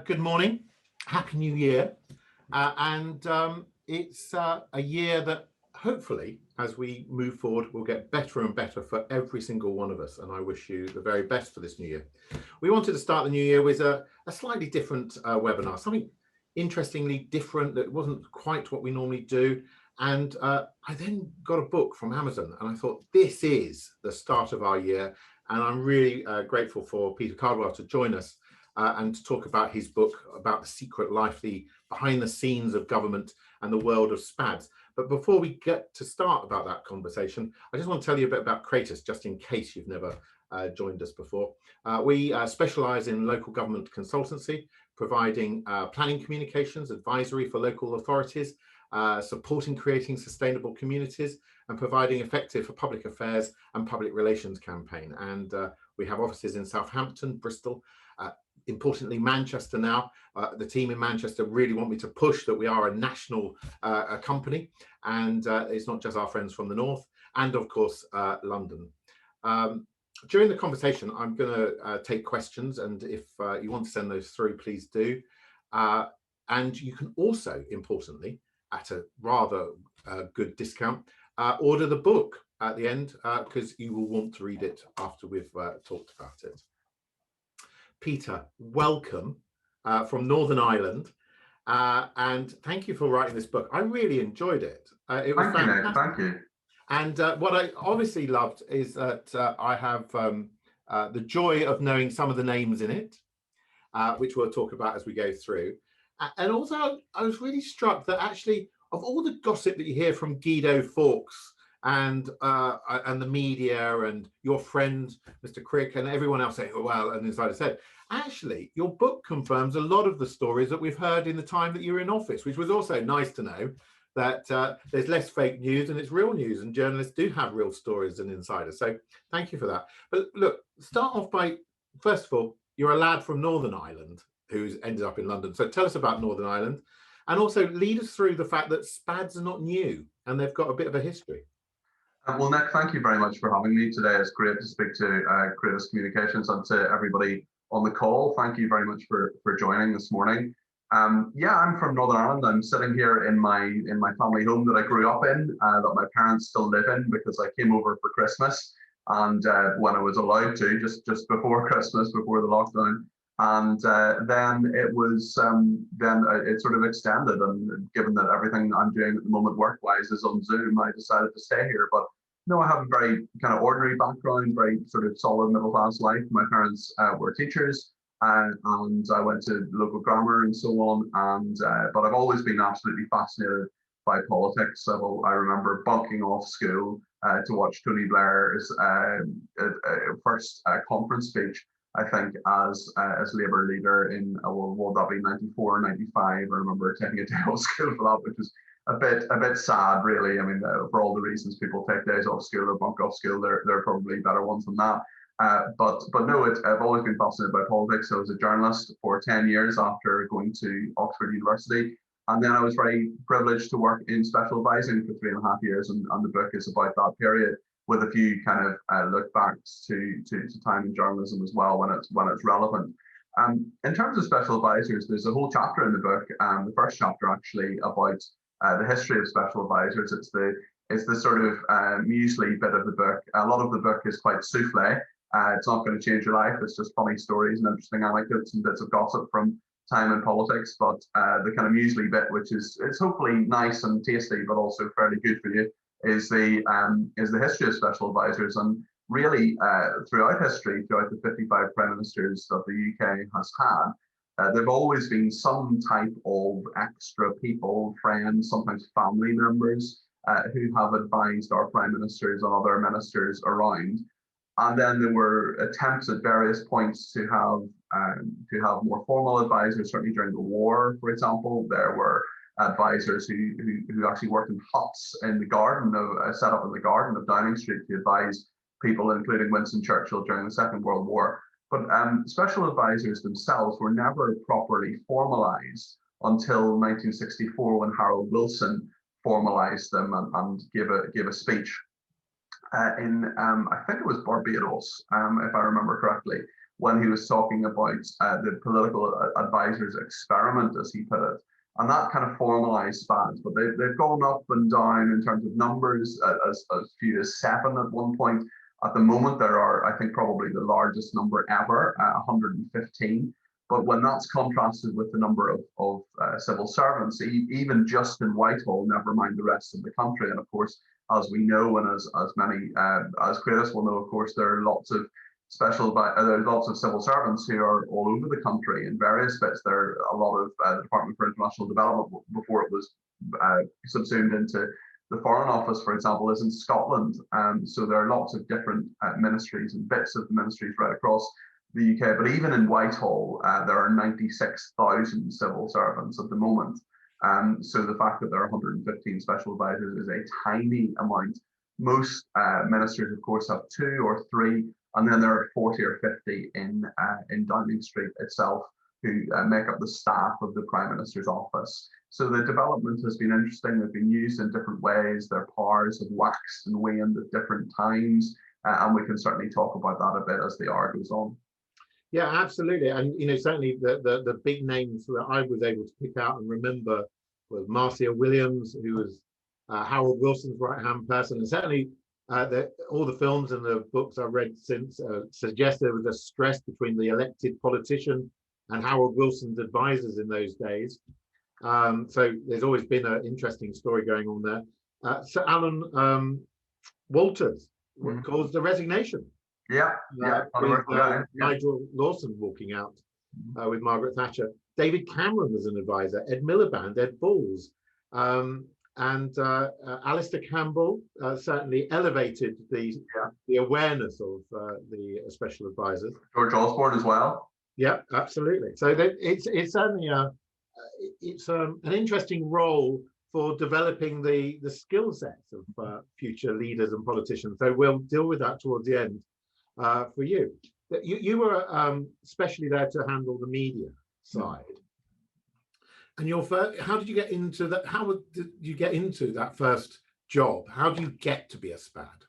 Good morning. Happy New Year. It's a year that hopefully, as we move forward, will get better and better for every single one of us. And I wish you the very best for this new year. We wanted to start the new year with a slightly different webinar, something interestingly different that wasn't quite what we normally do. And I then got a book from Amazon and I thought, this is the start of our year. And I'm really grateful for Peter Cardwell to join us and to talk about his book about the secret life, the behind the scenes of government and the world of SPADs. But before we get to start about that conversation, I just want to tell you a bit about Cratus, just in case you've never joined us before. We specialise in local government consultancy, providing planning communications, advisory for local authorities, supporting creating sustainable communities, and providing effective for public affairs and public relations campaign. And we have offices in Southampton, Bristol, importantly Manchester now. The team in Manchester really want me to push that we are a national company, and it's not just our friends from the north, and of course London. During the conversation, I'm going to take questions, and if you want to send those through, please do. And you can also, importantly, at a rather good discount, order the book at the end, because you will want to read it after we've talked about it. Peter, welcome from Northern Ireland, and thank you for writing this book. I really enjoyed it. It was fantastic. Thank you. And what I obviously loved is that I have the joy of knowing some of the names in it, which we'll talk about as we go through. And also, I was really struck that actually, of all the gossip that you hear from Guido Fawkes and the media and your friend, Mr. Crick, and everyone else saying, oh, well, and as I said, actually, your book confirms a lot of the stories that we've heard in the time that you were in office, which was also nice to know that there's less fake news and it's real news, and journalists do have real stories and insiders. So thank you for that. But look, start off by, first of all, you're a lad from Northern Ireland who's ended up in London. So tell us about Northern Ireland, and also lead us through the fact that SPADs are not new and they've got a bit of a history. Well, Nick, thank you very much for having me today. It's great to speak to Cratus Communications and to everybody on the call. Thank you very much for joining this morning. Yeah, I'm from Northern Ireland. I'm sitting here in my family home that I grew up in, that my parents still live in, because I came over for Christmas, and when I was allowed to, just before Christmas, before the lockdown. And then it was it sort of extended, and given that everything I'm doing at the moment work-wise is on Zoom, I decided to stay here. But no, I have a very kind of ordinary background, very sort of solid middle-class life. My parents were teachers, and I went to local grammar and so on. And but I've always been absolutely fascinated by politics. I remember bunking off school to watch Tony Blair's first conference speech, I think, as Labour leader in, will that be 94, 95? I remember taking a day off school for that, which was a bit sad, really. I mean, for all the reasons people take days off school or bunk off school, there are probably better ones than that. But no, I've always been fascinated by politics. I was a journalist for 10 years after going to Oxford University. And then I was very privileged to work in special advising for 3.5 years. And the book is about that period, with a few kind of look backs to time in journalism as well, when it's relevant. In terms of special advisors, there's a whole chapter in the book, the first chapter actually, about the history of special advisors. It's the sort of muesli bit of the book. A lot of the book is quite souffle. It's not going to change your life. It's just funny stories and interesting anecdotes and bits of gossip from time in politics. But the kind of muesli bit, which it's hopefully nice and tasty, but also fairly good for you, is the history of special advisors. And really, throughout history, throughout the 55 prime ministers that the UK has had, there've always been some type of extra people, friends, sometimes family members, who have advised our prime ministers and other ministers around. And then there were attempts at various points to have more formal advisors. Certainly during the war, for example, there were advisors who actually worked in huts in the garden set up in the garden of Downing Street to advise people, including Winston Churchill during the Second World War. But special advisors themselves were never properly formalised until 1964, when Harold Wilson formalised them and gave a speech in I think it was Barbados, if I remember correctly, when he was talking about the political advisors experiment, as he put it. And that kind of formalized spans, but they've gone up and down in terms of numbers, as few as 7 at one point. At the moment, there are, I think, probably the largest number ever, 115. But when that's contrasted with the number of civil servants, even just in Whitehall, never mind the rest of the country. And of course, as we know, and as many as Cratus will know, of course, there are lots of there's lots of civil servants who are all over the country in various bits. There are a lot of the Department for International Development, before it was subsumed into the Foreign Office, for example, is in Scotland. So there are lots of different ministries and bits of the ministries right across the UK. But even in Whitehall, there are 96,000 civil servants at the moment. So the fact that there are 115 special advisors is a tiny amount. Most ministers, of course, have 2 or 3. And then there are 40 or 50 in Downing Street itself who make up the staff of the Prime Minister's office. So the development has been interesting. They've been used in different ways. Their powers have waxed and waned at different times. And we can certainly talk about that a bit as the hour goes on. Yeah, absolutely. And, certainly the big names that I was able to pick out and remember was Marcia Williams, who was Harold Wilson's right-hand person. And certainly all the films and the books I've read since suggest there was a stress between the elected politician and Harold Wilson's advisors in those days. So there's always been an interesting story going on there. Sir Alan Walters caused the resignation. With Nigel Lawson walking out with Margaret Thatcher. David Cameron was an advisor. Ed Miliband, Ed Balls. And Alistair Campbell certainly elevated the awareness of the special advisors. George Osborne as well. Yeah, absolutely. So it's certainly an interesting role for developing the skill sets of future leaders and politicians. So we'll deal with that towards the end for you. You were especially there to handle the media side. And how did you get into that? How did you get into that first job? How do you get to be a SPAD?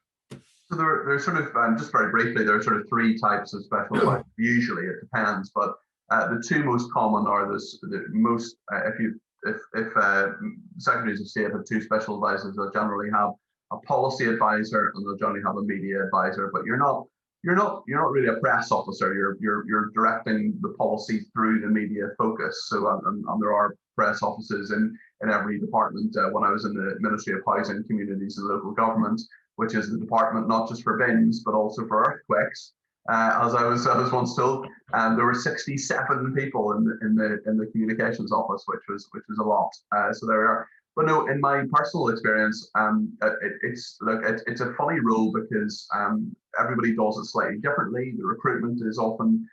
So there's sort of, just very briefly, there are sort of 3 types of special advisors. Usually, it depends, but the 2 most common are if secretaries of state have 2 special advisors, they'll generally have a policy advisor and they'll generally have a media advisor. But you're not really a press officer. You're directing the policy through the media focus. So and there are press offices in every department. When I was in the Ministry of Housing, Communities and Local Government, which is the department not just for bins but also for earthquakes, as I was once told, there were 67 people in the communications office, which was a lot. So there we are. But no, in my personal experience, it's a funny role because everybody does it slightly differently. The recruitment is often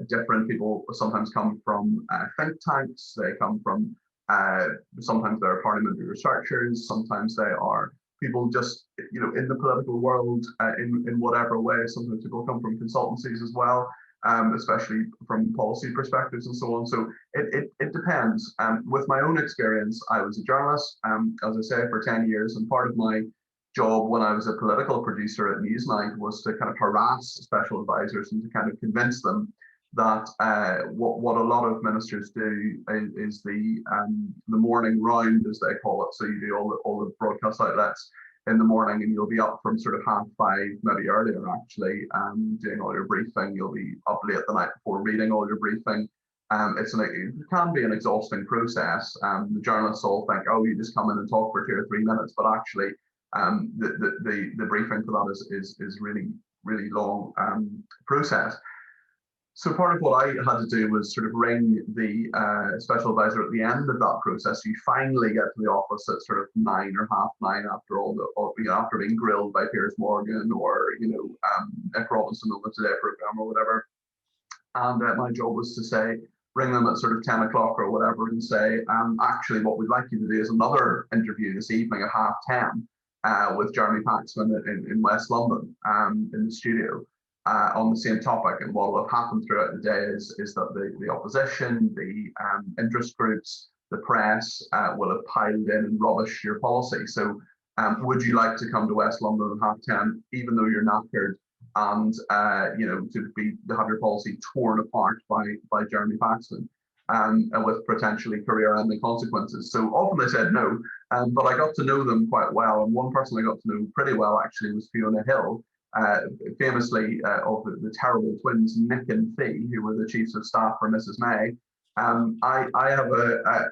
different. People sometimes come from think tanks. They come from sometimes they're parliamentary researchers. Sometimes they are people just in the political world in whatever way. Sometimes people come from consultancies as well. Especially from policy perspectives and so on. So it depends. With my own experience, I was a journalist, as I say, for 10 years. And part of my job when I was a political producer at Newsnight was to kind of harass special advisors and to kind of convince them that what a lot of ministers do is the morning round, as they call it. So you do all the broadcast outlets in the morning, and you'll be up from sort of 5:30, maybe earlier actually, doing all your briefing. You'll be up late the night before reading all your briefing. It can be an exhausting process. The journalists all think, oh, you just come in and talk for 2 or 3 minutes, but actually, the briefing for that is really, really long process. So part of what I had to do was sort of ring the special advisor at the end of that process. You finally get to the office at sort of 9 or 9:30 after after being grilled by Piers Morgan or Nick Robinson on the Today programme or whatever. And my job was to ring them at sort of 10 o'clock or whatever and say, actually, what we'd like you to do is another interview this evening at 10:30 with Jeremy Paxman in West London in the studio. On the same topic, and what will have happened throughout the day is that the opposition, the interest groups, the press will have piled in and rubbish your policy. So would you like to come to West London at 10:30, even though you're knackered and to have your policy torn apart by Jeremy Paxman, and with potentially career-ending consequences. So often they said no, but I got to know them quite well. And one person I got to know pretty well actually was Fiona Hill, famously of the terrible twins Nick and Fee, who were the chiefs of staff for Mrs. May. I have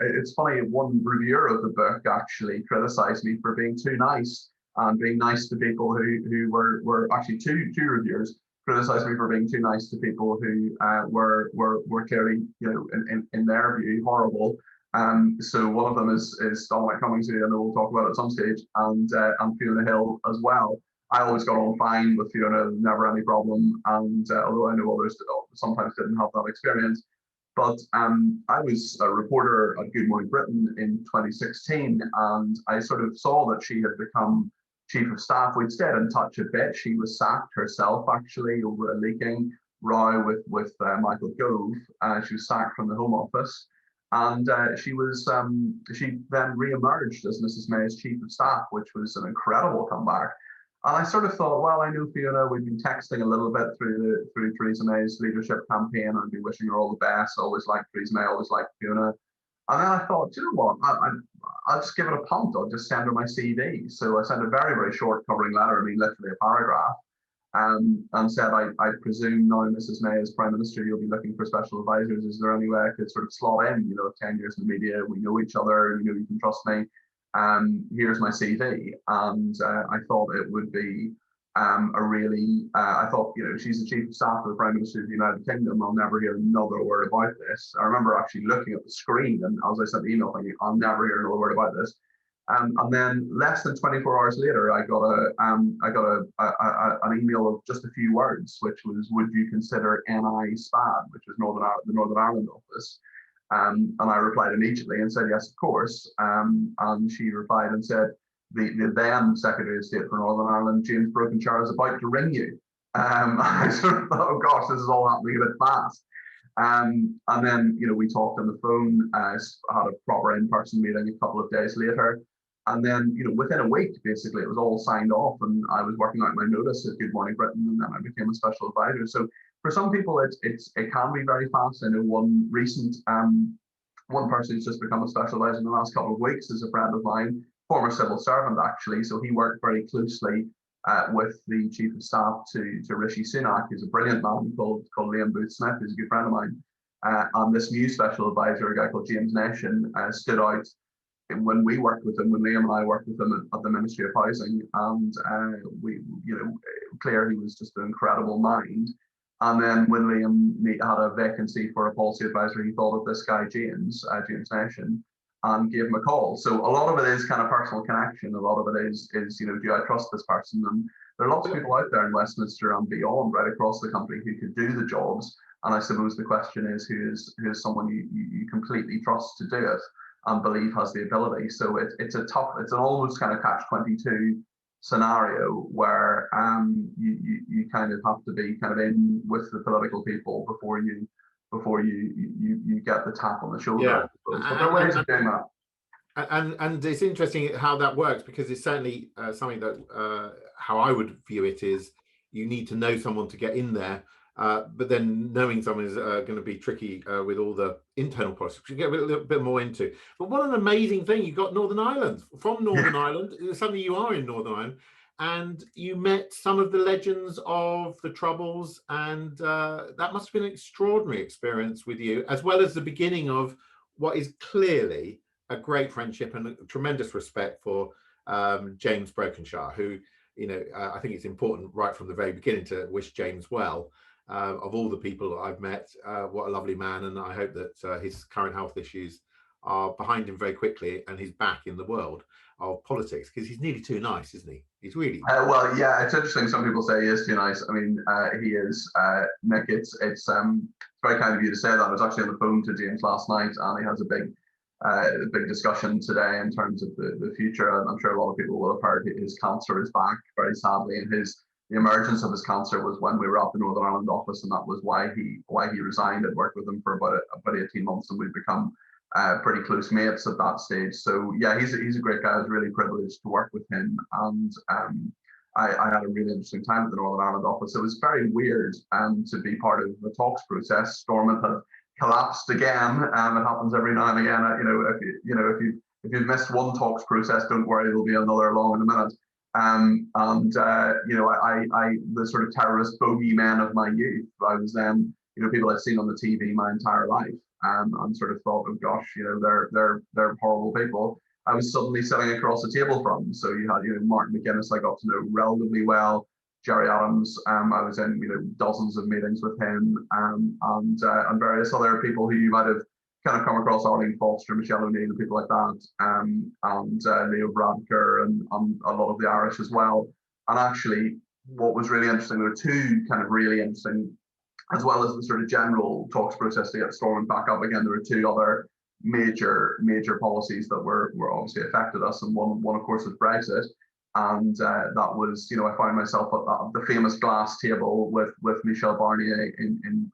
it's funny, one reviewer of the book actually criticised me for being too nice and being nice to people who were actually two reviewers criticised me for being too nice to people who were clearly, in their view, horrible. So one of them is Dominic Cummings, who I know we'll talk about at some stage, and Fiona Hill as well. I always got on fine with Fiona, never any problem. And although I know others sometimes didn't have that experience, but I was a reporter at Good Morning Britain in 2016, and I sort of saw that she had become chief of staff. We'd stayed in touch a bit. She was sacked herself actually over a leaking row with Michael Gove. She was sacked from the Home Office, and she then re-emerged as Mrs. May's chief of staff, which was an incredible comeback. And I sort of thought, well, I know Fiona. We've been texting a little bit through Theresa May's leadership campaign. I'd be wishing her all the best. Always liked Theresa May. Always liked Fiona. And then I thought, you know what? I'll just give it a punt. I'll just send her my CV. So I sent a very, very short covering letter. I mean, literally a paragraph, and said, I presume now Mrs. May as Prime Minister, you'll be looking for special advisors. Is there any way I could sort of slot in? 10 years in the media, we know each other. You can trust me. Here's my CV, and I thought it would be I thought, she's the chief of staff of the Prime Minister of the United Kingdom. I'll never hear another word about this. I remember actually looking at the screen, and as I sent the email thinking, I'll never hear another word about this. And then less than 24 hours later, I got an email of just a few words, which was, would you consider NI SPAD, which was the Northern Ireland office. And I replied immediately and said, yes, of course. And she replied and said, the then Secretary of State for Northern Ireland, James Brokenshire, is about to ring you. I sort of thought, oh gosh, this is all happening a bit fast. And then, we talked on the phone, had a proper in-person meeting a couple of days later. And then, within a week, basically, it was all signed off, and I was working out my notice at Good Morning Britain, and then I became a special advisor. So for some people, it can be very fast. I know one person who's just become a special advisor in the last couple of weeks is a friend of mine, former civil servant actually. So he worked very closely with the chief of staff to Rishi Sunak, who's a brilliant man called Liam Booth-Smith, who's a good friend of mine. And this new special advisor, a guy called James Nation, stood out when we worked with him, when Liam and I worked with him at the Ministry of Housing, and clear he was just an incredible mind. And then when Liam had a vacancy for a policy advisor, he thought of this guy, James Nation, and gave him a call. So a lot of it is kind of personal connection. A lot of it is do I trust this person? And there are lots of people out there in Westminster and beyond, right across the country, who could do the jobs. And I suppose the question is, who is someone you completely trust to do it and believe has the ability? So it's an almost kind of catch-22 scenario where you kind of have to be kind of in with the political people before you get the tap on the shoulder. Yeah. But there are ways of doing that. And it's interesting how that works, because it's certainly something that how I would view it is you need to know someone to get in there. But then knowing someone is going to be tricky with all the internal process, which we get a little bit more into. But what an amazing thing. You got Northern Ireland. From Northern Ireland, suddenly you are in Northern Ireland, and you met some of the legends of the Troubles, and that must have been an extraordinary experience with you, as well as the beginning of what is clearly a great friendship and a tremendous respect for James Brokenshire, who, I think it's important right from the very beginning to wish James well. Of all the people I've met, what a lovely man, and I hope that his current health issues are behind him very quickly and he's back in the world of politics, because he's nearly too nice, isn't he? He's really well, yeah, it's interesting. Some people say he is too nice. I mean, he is. Nick, it's very kind of you to say that. I was actually on the phone to James last night, and he has a big discussion today in terms of the future. And I'm sure a lot of people will have heard his cancer is back, very sadly, and the emergence of his cancer was when we were at the Northern Ireland office, and that was why he resigned. I'd worked with him for about 18 months, and we'd become pretty close mates at that stage. So yeah, he's a great guy. I was really privileged to work with him, and I had a really interesting time at the Northern Ireland office. It was very weird to be part of the talks process. Stormont had collapsed again. It happens every now and again. If you've missed one talks process, don't worry, there'll be another along in a minute. The sort of terrorist bogeyman of my youth, I was then, people I'd seen on the TV my entire life, and sort of thought, oh gosh, they're horrible people. I was suddenly sitting across the table from. So you had, Martin McGuinness, I got to know relatively well. Gerry Adams, I was in, dozens of meetings with him, and various other people who you might have kind of come across, Arlene Foster, Michelle O'Neill, and people like that, and Leo Varadkar, and a lot of the Irish as well. And actually, what was really interesting, there were two kind of really interesting, as well as the sort of general talks process to get Stormont back up again, there were two other major policies that were obviously affected us, and one of course was Brexit, and that was, I found myself at the famous glass table with Michel Barnier in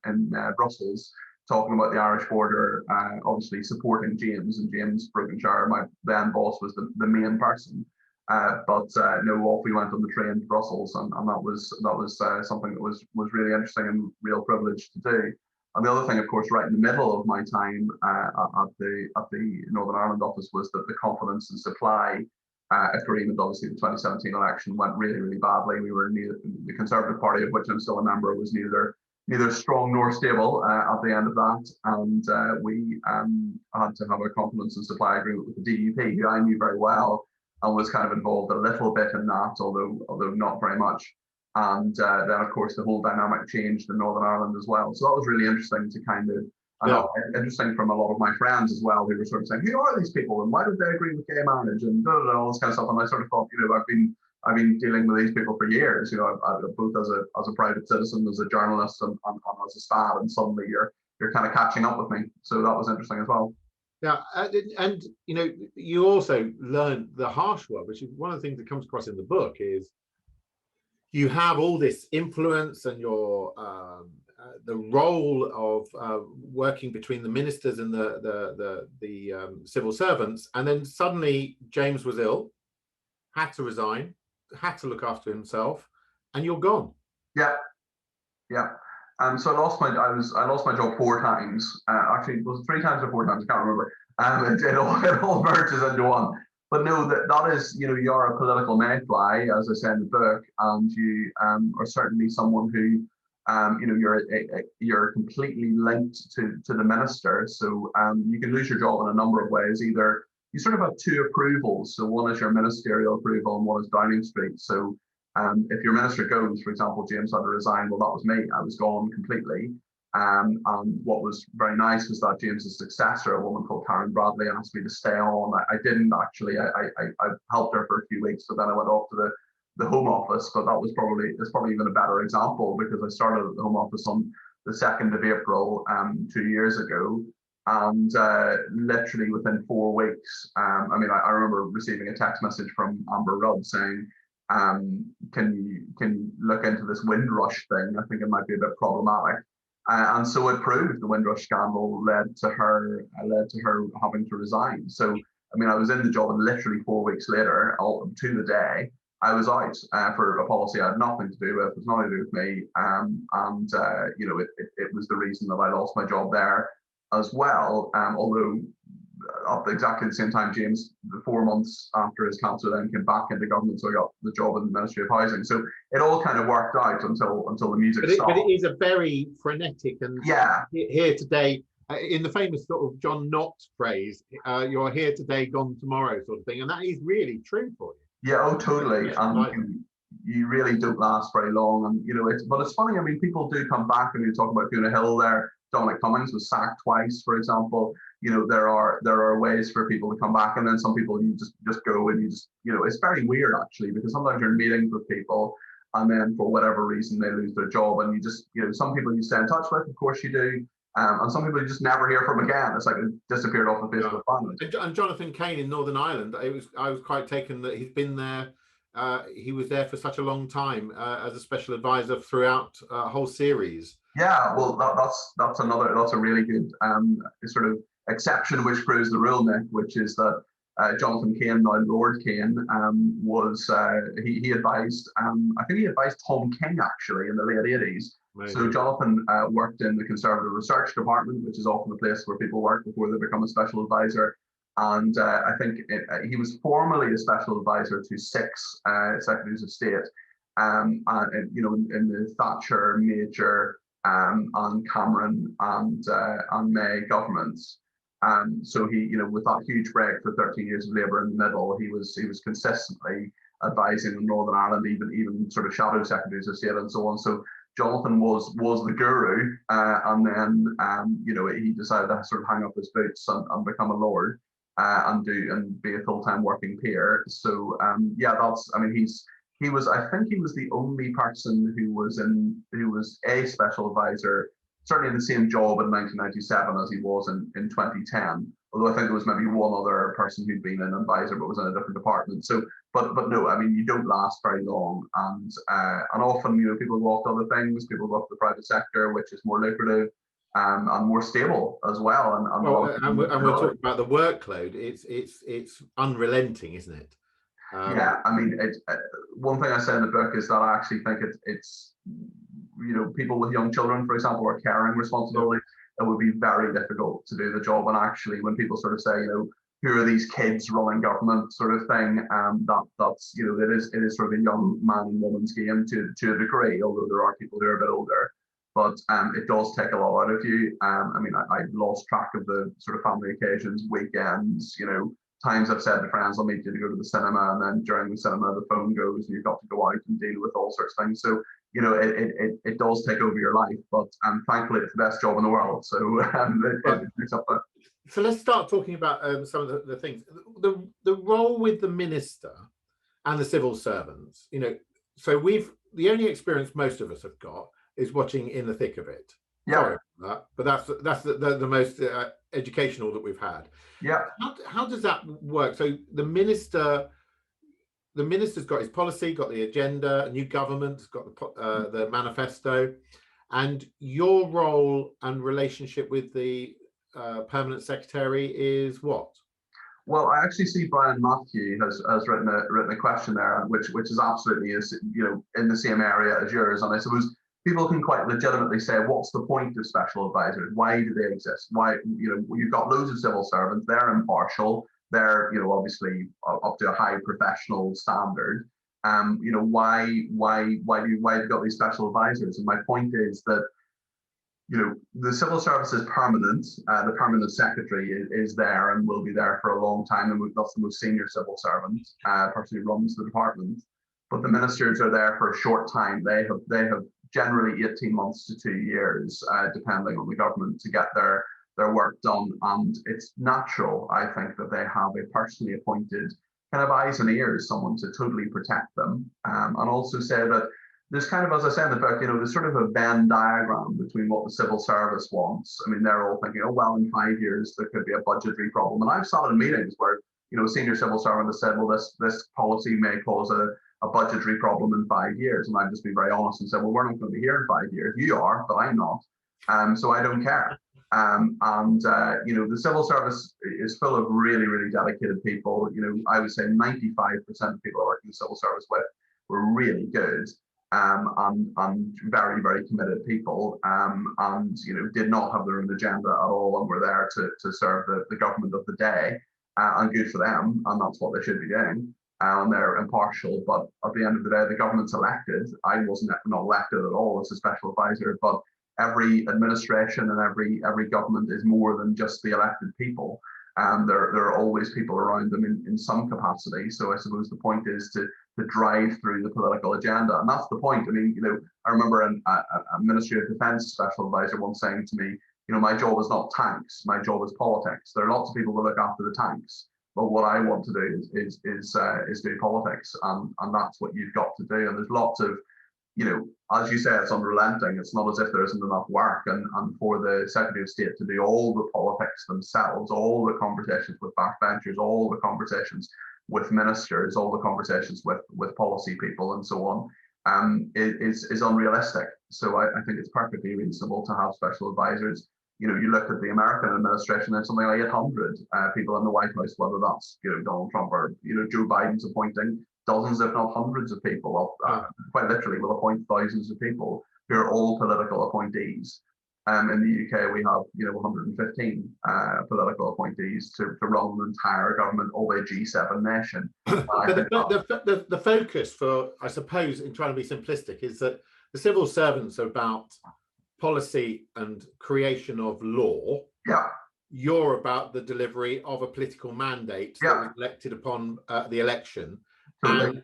Brussels, talking about the Irish border, obviously supporting James, and James Brokenshire, my then boss, was the main person. Off we went on the train to Brussels, and that was something that was really interesting and real privilege to do. And the other thing, of course, right in the middle of my time at the Northern Ireland office was that the confidence and supply agreement, obviously the 2017 election went really, really badly. We were the Conservative Party, of which I'm still a member, was neither strong nor stable at the end of that, and we had to have a confidence and supply agreement with the DUP, who I knew very well and was kind of involved a little bit in that, although not very much. And then, of course, the whole dynamic changed in Northern Ireland as well. So that was really interesting to kind of, interesting from a lot of my friends as well, who were sort of saying, who are these people and why did they agree with gay marriage and all this kind of stuff. And I sort of thought, I've been dealing with these people for years, both as a private citizen, as a journalist, and as a staff, and suddenly you're kind of catching up with me. So that was interesting as well. Yeah, and you also learn the harsh world, which is one of the things that comes across in the book, is you have all this influence and your the role of working between the ministers and the civil servants, and then suddenly James was ill, had to resign, had to look after himself, and you're gone. Yeah. So I lost my job 4 times. Actually, it was 3 times or 4 times. I can't remember. It all merges into one. But no, that is, you are a political mayfly, as I say in the book, and you are certainly someone who, you're completely linked to the minister. So you can lose your job in a number of ways. Either you sort of have 2 approvals. So one is your ministerial approval, and one is Downing Street. So if your minister goes, for example, James had to resign, well, that was me. I was gone completely. And what was very nice was that James's successor, a woman called Karen Bradley, asked me to stay on. I didn't actually. I helped her for a few weeks, but then I went off to the Home Office. But it's probably even a better example, because I started at the Home Office on the 2nd of April 2 years ago. And literally within 4 weeks, I remember receiving a text message from Amber Rudd saying, can you look into this Windrush thing? I think it might be a bit problematic. And so it proved. The Windrush scandal led to her having to resign. So I was in the job, and literally 4 weeks later, to the day, I was out for a policy I had nothing to do with. It was nothing to do with me. It was the reason that I lost my job there as well. Although at exactly the same time, James, 4 months after his cancer, then came back into government, so I got the job in the Ministry of Housing. So it all kind of worked out until the music stopped. But it is a very frenetic and here today, in the famous sort of John Knox phrase, you're here today, gone tomorrow, sort of thing, and that is really true for you. Yeah, oh, totally. And you really don't last very long, and but it's funny. People do come back, and you talk about Fiona Hill there. Dominic Cummings was sacked twice, for example. There are ways for people to come back, and then some people you just go and you just it's very weird actually, because sometimes you're in meetings with people, and then for whatever reason they lose their job, and you just some people you stay in touch with, of course you do, and some people you just never hear from again. It's like it disappeared off the face of the planet. And Jonathan Kane in Northern Ireland, I was quite taken that he's been there. He was there for such a long time as a special advisor throughout a whole series. Yeah, well, that's a really good sort of exception, which proves the rule, Nick, which is that Jonathan Kane, now Lord Kane, was he advised, I think he advised Tom King actually in the late 80s. Maybe. So Jonathan worked in the Conservative Research Department, which is often the place where people work before they become a special advisor. And I think he was formerly a special advisor to 6 secretaries of state, and in the Thatcher, Major, and Cameron and May governments. So he, with that huge break for 13 years of Labour in the middle, he was consistently advising in Northern Ireland, even sort of shadow secretaries of state and so on. So Jonathan was the guru, and then he decided to sort of hang up his boots and become a lord, and be a full-time working peer. So he was, I think he was the only person who was a special advisor, certainly in the same job in 1997 as he was in 2010. Although I think there was maybe one other person who'd been an advisor but was in a different department. So, but no, I mean, you don't last very long, and often people go off to other things. People go off to the private sector, which is more lucrative, and more stable as well. And we're talking about the workload. It's unrelenting, isn't it? Yeah, I mean, one thing I say in the book is that I actually think it's people with young children, for example, or caring responsibilities, it would be very difficult to do the job. And actually, when people sort of say, who are these kids running government sort of thing, that's it is sort of a young man and woman's game to a degree, although there are people who are a bit older. But it does take a lot out of you. I mean, I lost track of the sort of family occasions, weekends, times I've said to friends, I'll meet you to go to the cinema, and then during the cinema, the phone goes and you've got to go out and deal with all sorts of things. So, it does take over your life, but thankfully it's the best job in the world. So it picks up that. So let's start talking about some of the things. The role with the minister and the civil servants, so the only experience most of us have got is watching In the Thick of It. Yeah. Sorry about that, but that's the most educational that we've had. Yeah. How does that work? So the minister's got his policy, got the agenda, a new government's got the manifesto, and your role and relationship with the permanent secretary is what? Well, I actually see Brian Matthew has written a question there, which is absolutely in the same area as yours, and I suppose people can quite legitimately say, what's the point of special advisors? Why do they exist? Why, you've got loads of civil servants, they're impartial, they're, obviously up to a high professional standard. Why have you got these special advisors? And my point is that, the civil service is permanent. The permanent secretary is there and will be there for a long time. And that's the most senior civil servant, person who runs the department. But the ministers are there for a short time. They have generally 18 months to 2 years, depending on the government, to get their work done. And it's natural, I think, that they have a personally appointed kind of eyes and ears, someone to totally protect them. And also say that there's kind of, as I say in the book, there's sort of a Venn diagram between what the civil service wants. I mean, they're all thinking, oh, well, in 5 years, there could be a budgetary problem. And I've sat in meetings where, a senior civil servant has said, well, this policy may cause a budgetary problem in 5 years. And I've just been very honest and said, well, we're not going to be here in 5 years. You are, but I'm not. So I don't care. The civil service is full of really, really dedicated people. I would say 95% of people I work in the civil service with were really good, and very, very committed people, and did not have their own agenda at all, and were there to serve the government of the day, and good for them, and that's what they should be doing. And they're impartial, but at the end of the day, the government's elected. I wasn't not elected at all as a special advisor, but every administration and every government is more than just the elected people. There are always people around them in some capacity. So I suppose the point is to drive through the political agenda, and that's the point. I mean, I remember a Ministry of Defence special advisor once saying to me, my job is not tanks, my job is politics. There are lots of people who look after the tanks, but what I want to do is do politics, and that's what you've got to do. And there's lots of, as you say, it's unrelenting. It's not as if there isn't enough work, and for the Secretary of State to do all the politics themselves, all the conversations with backbenchers, all the conversations with ministers, all the conversations with policy people, and so on, is unrealistic. So I think it's perfectly reasonable to have special advisors. you look at the American administration, there's something like 800 people in the White House, whether that's Donald Trump or Joe Biden's appointing dozens, if not hundreds of people, quite literally will appoint thousands of people who are all political appointees. In the UK, we have 115 political appointees to run the entire government of a G7 nation. But the focus for, I suppose, in trying to be simplistic, is that the civil servants are about policy and creation of law. Yeah. You're about the delivery of a political mandate that was elected upon the election. Totally. And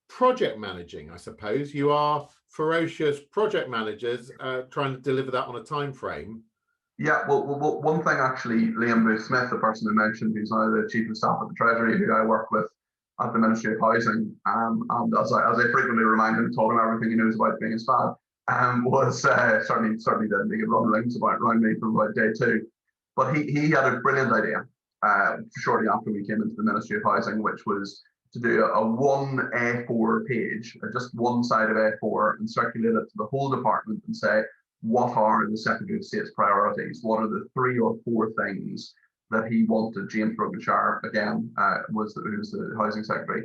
project managing, I suppose. You are ferocious project managers trying to deliver that on a time frame. Yeah, well, one thing actually, Liam Booth-Smith, the person I mentioned, who's now the Chief of Staff at the Treasury, who I work with at the Ministry of Housing, and as I frequently remind him, told him everything he knows about being a SPAD, was certainly didn't make it run rings around me from about day 2. But he had a brilliant idea shortly after we came into the Ministry of Housing, which was to do a 1 A4 page, just one side of A4, and circulate it to the whole department and say, what are the Secretary of State's priorities? What are the 3 or 4 things that he wanted? James Brokenshire, again, who was the Housing Secretary.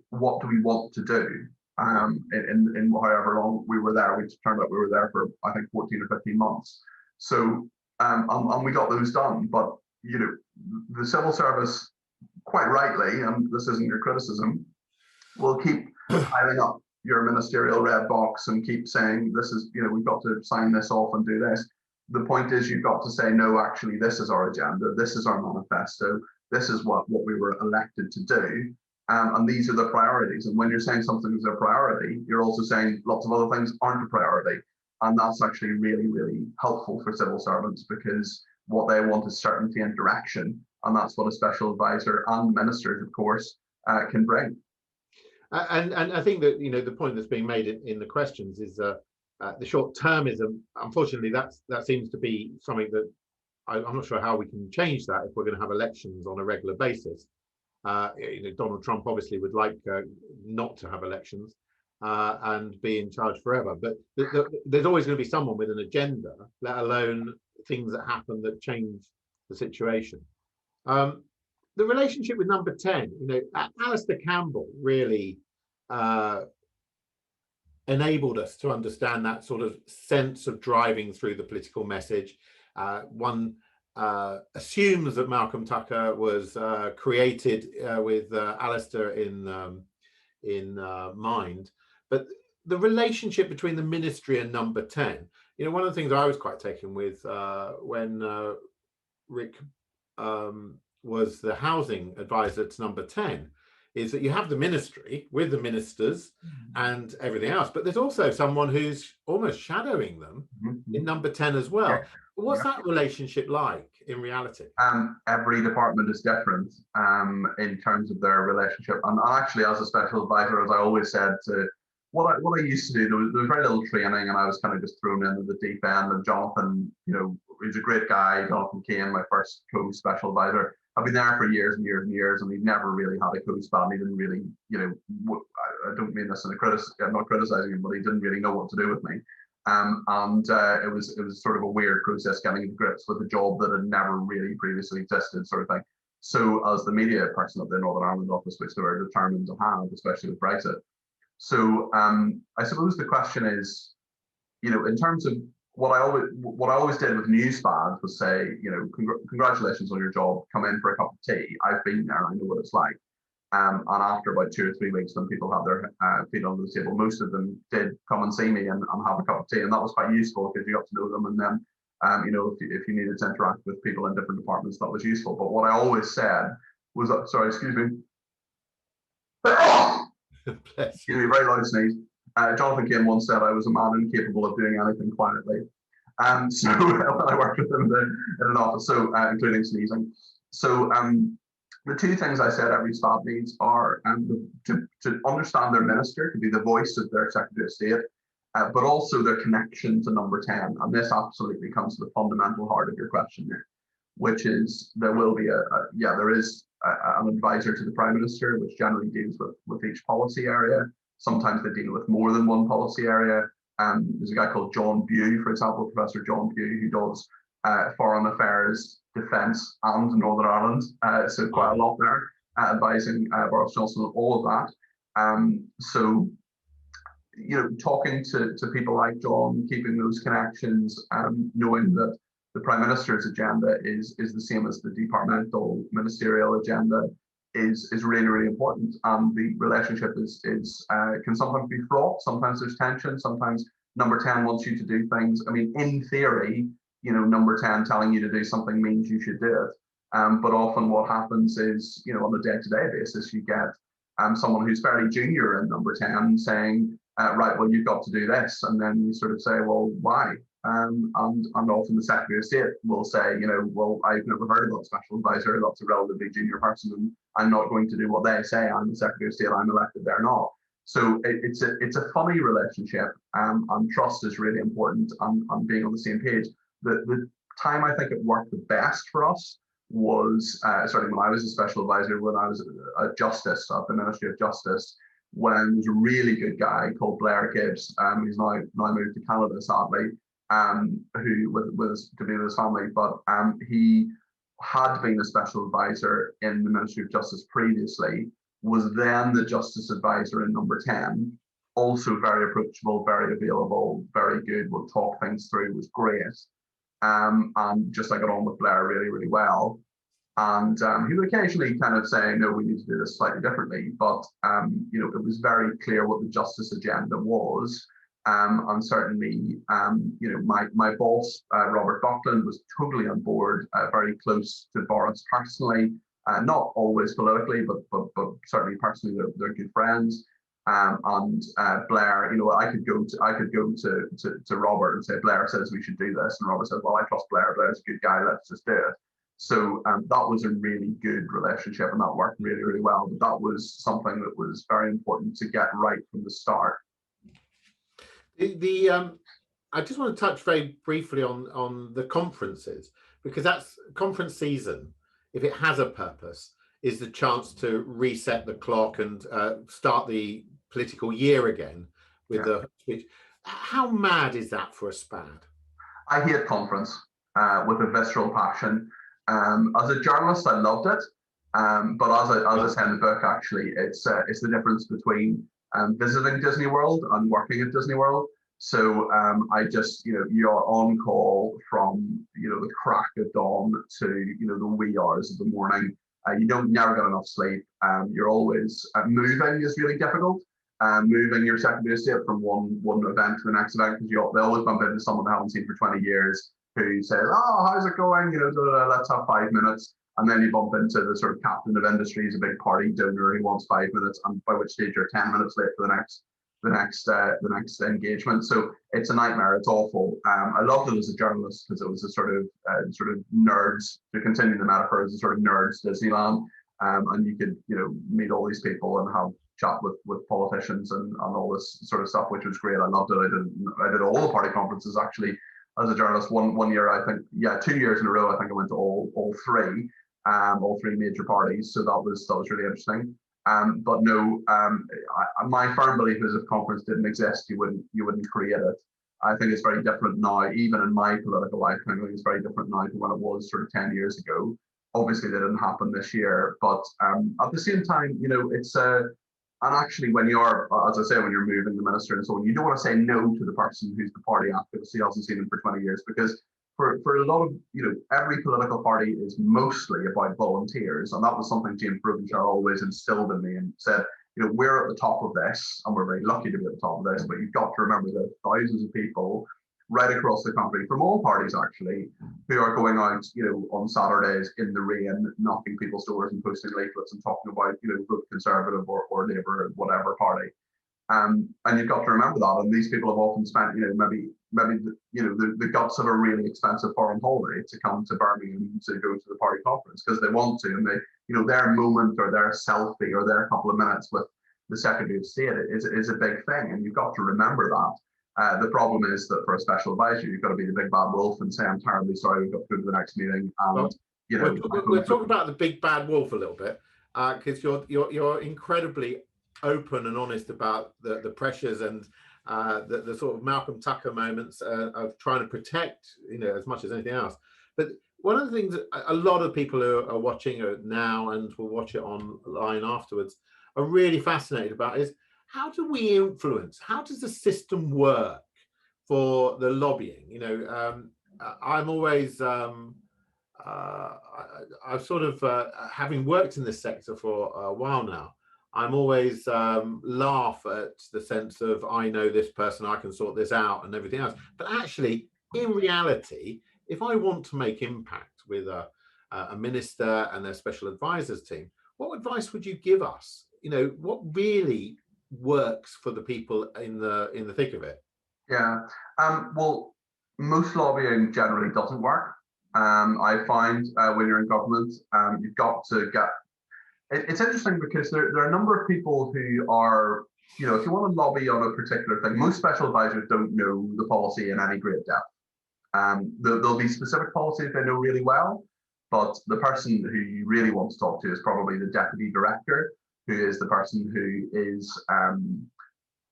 What do we want to do? In however long we were there, we turned out we were there for, I think, 14 or 15 months. So, and we got those done. But, the civil service, quite rightly, and this isn't your criticism, will keep piling up your ministerial red box and keep saying, this is, we've got to sign this off and do this. The point is, you've got to say, no, actually, this is our agenda, this is our manifesto, this is what we were elected to do, and these are the priorities. And when you're saying something is a priority, you're also saying lots of other things aren't a priority. And that's actually really, really helpful for civil servants, because what they want is certainty and direction. And that's what a special advisor and ministers, of course, can bring. And I think that, the point that's being made in the questions is the short-termism. Unfortunately, that seems to be something that I'm not sure how we can change that if we're going to have elections on a regular basis. Donald Trump obviously would like not to have elections and be in charge forever. But there's always going to be someone with an agenda, let alone things that happen that change the situation. The relationship with number 10, Alistair Campbell really enabled us to understand that sort of sense of driving through the political message. One assumes that Malcolm Tucker was created with Alistair in mind, but the relationship between the ministry and number 10, one of the things I was quite taken with when Rick was the housing advisor to number 10, is that you have the ministry with the ministers and everything else, but there's also someone who's almost shadowing them in number 10 as well. What's that relationship like in reality? Every department is different in terms of their relationship. And actually, as a special advisor, as I always said, what I used to do, there was very little training, and I was kind of just thrown into the deep end. And Jonathan, he's a great guy. Jonathan Kane, my first co-special advisor. I've been there for years and years and years, and he never really had a co-span. He didn't really, I don't mean this in I'm not criticizing him, but he didn't really know what to do with me. It was sort of a weird process getting to grips with a job that had never really previously existed, sort of thing. So as the media person at the Northern Ireland office, which they were determined to have, especially with Brexit. So I suppose the question is, in terms of what I always did with news SPAD was say, congratulations on your job, come in for a cup of tea. I've been there, I know what it's like. And after about 2 or 3 weeks, when people had their feet under the table, most of them did come and see me and have a cup of tea, and that was quite useful because you got to know them. And then, if you needed to interact with people in different departments, that was useful. But what I always said was, sorry, excuse me. Excuse me, very loud sneeze. Jonathan Kane once said I was a man incapable of doing anything quietly. So when I worked with him in an office, so including sneezing. So the 2 things I said every SPAD needs are to understand their minister, to be the voice of their Secretary of State, but also their connection to number 10. And this absolutely comes to the fundamental heart of your question there, which is there will be there is an advisor to the Prime Minister, which generally deals with each policy area. Sometimes they deal with more than one policy area. There's a guy called John Bew, for example, Professor John Bew, who does foreign affairs, defence, and Northern Ireland. So quite a lot there, advising Boris Johnson on all of that. So, talking to people like John, keeping those connections, knowing that the Prime Minister's agenda is the same as the departmental ministerial agenda is really, really important. And the relationship can sometimes be fraught. Sometimes there's tension. Sometimes Number 10 wants you to do things. I mean, in theory, Number 10 telling you to do something means you should do it. But often what happens is, on a day-to-day basis, you get someone who's fairly junior in Number 10 saying, right, well, you've got to do this. And then you sort of say, well, why? And often the Secretary of State will say, well, I've never heard of that special advisor. That's a relatively junior person, and I'm not going to do what they say. I'm the Secretary of State. I'm elected. They're not. So it's a funny relationship, and trust is really important on being on the same page. The time I think it worked the best for us was certainly when I was a special advisor, when I was a justice at the Ministry of Justice, when there's a really good guy called Blair Gibbs, who's now moved to Canada, sadly, who was to be with his family, but he had been a special advisor in the Ministry of Justice previously, was then the Justice Advisor in Number 10, also very approachable, very available, very good, would talk things through, was great. And just I got on with Blair really, really well. And he would occasionally kind of say, no, we need to do this slightly differently. But, it was very clear what the justice agenda was. And certainly, my boss, Robert Buckland, was totally on board, very close to Boris personally, not always politically, but certainly personally, they're good friends. And Blair, I could go to Robert and say, Blair says we should do this, and Robert says, well, I trust Blair. Blair's a good guy. Let's just do it. So that was a really good relationship, and that worked really, really well. But that was something that was very important to get right from the start. I just want to touch very briefly on the conferences, because that's conference season. If it has a purpose, is the chance to reset the clock and start the political year again with the speech. How mad is that for a SPAD? I hate conference with a visceral passion. As a journalist, I loved it, but as I say in the book, actually, it's the difference between visiting Disney World and working at Disney World. So I just, you're on call from, the crack of dawn to, the wee hours of the morning. You don't never get enough sleep. You're always moving is really difficult. Moving your Secretary of State from one event to the next event, because they always bump into someone they haven't seen for 20 years who says, "Oh, how's it going? Let's have 5 minutes." And then you bump into the sort of captain of industries, a big party donor who wants 5 minutes, and by which stage you're 10 minutes late for the next engagement. So it's a nightmare. It's awful. I loved it as a journalist because it was a sort of nerds, to continue the metaphor, as a sort of nerds Disneyland, and you could meet all these people and have chat with politicians and all this sort of stuff, which was great. I loved it. I did all the party conferences actually as a journalist. One year, I think, 2 years in a row, I think I went to all three major parties. So that was really interesting. But no, my firm belief is if conference didn't exist, you wouldn't create it. I think it's very different now, even in my political lifetime. I think it's very different now to when it was sort of 10 years ago. Obviously, that didn't happen this year, but at the same time, it's and actually, when you're, as I say, when you're moving the minister and so on, you don't want to say no to the person who's the party activist who hasn't seen him for 20 years, because for a lot of, every political party is mostly about volunteers. And that was something James Brokenshire always instilled in me and said, we're at the top of this, and we're very lucky to be at the top of this, but you've got to remember that thousands of people right across the country, from all parties actually, who are going out, on Saturdays in the rain, knocking people's doors and posting leaflets and talking about, vote Conservative or Labour, whatever party. And you've got to remember that. And these people have often spent, maybe the guts of a really expensive foreign holiday to come to Birmingham to go to the party conference because they want to, and they, their moment or their selfie or their couple of minutes with the Secretary of State is a big thing, and you've got to remember that. The problem is that for a special advisor, you've got to be the big bad wolf and say, "I'm terribly sorry, we've got to go to the next meeting." And we'll talk about the big bad wolf a little bit, because you're incredibly open and honest about the pressures and the sort of Malcolm Tucker moments of trying to protect, as much as anything else. But one of the things that a lot of people who are watching now and will watch it online afterwards are really fascinated about is, how do we influence? How does the system work for the lobbying? I'm always I've sort of having worked in this sector for a while now, I'm always laugh at the sense of, I know this person, I can sort this out and everything else. But actually, in reality, if I want to make impact with a minister and their special advisors team, what advice would you give us? What really works for the people in the thick of it? Yeah. Well, most lobbying generally doesn't work. I find when you're in government, you've got to get. It's interesting because there are a number of people who are, if you want to lobby on a particular thing, most special advisors don't know the policy in any great depth. There'll be specific policies they know really well, but the person who you really want to talk to is probably the deputy director, who is the person who is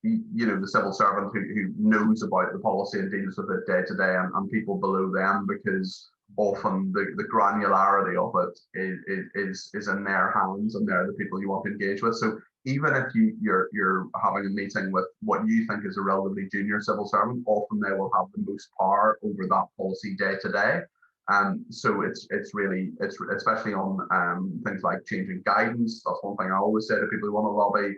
the civil servant who knows about the policy and deals with it day to day, and people below them, because often the granularity of it is in their hands, and they're the people you want to engage with. So even if you're having a meeting with what you think is a relatively junior civil servant, often they will have the most power over that policy day to day. So it's especially on things like changing guidance. That's one thing I always say to people who want to lobby.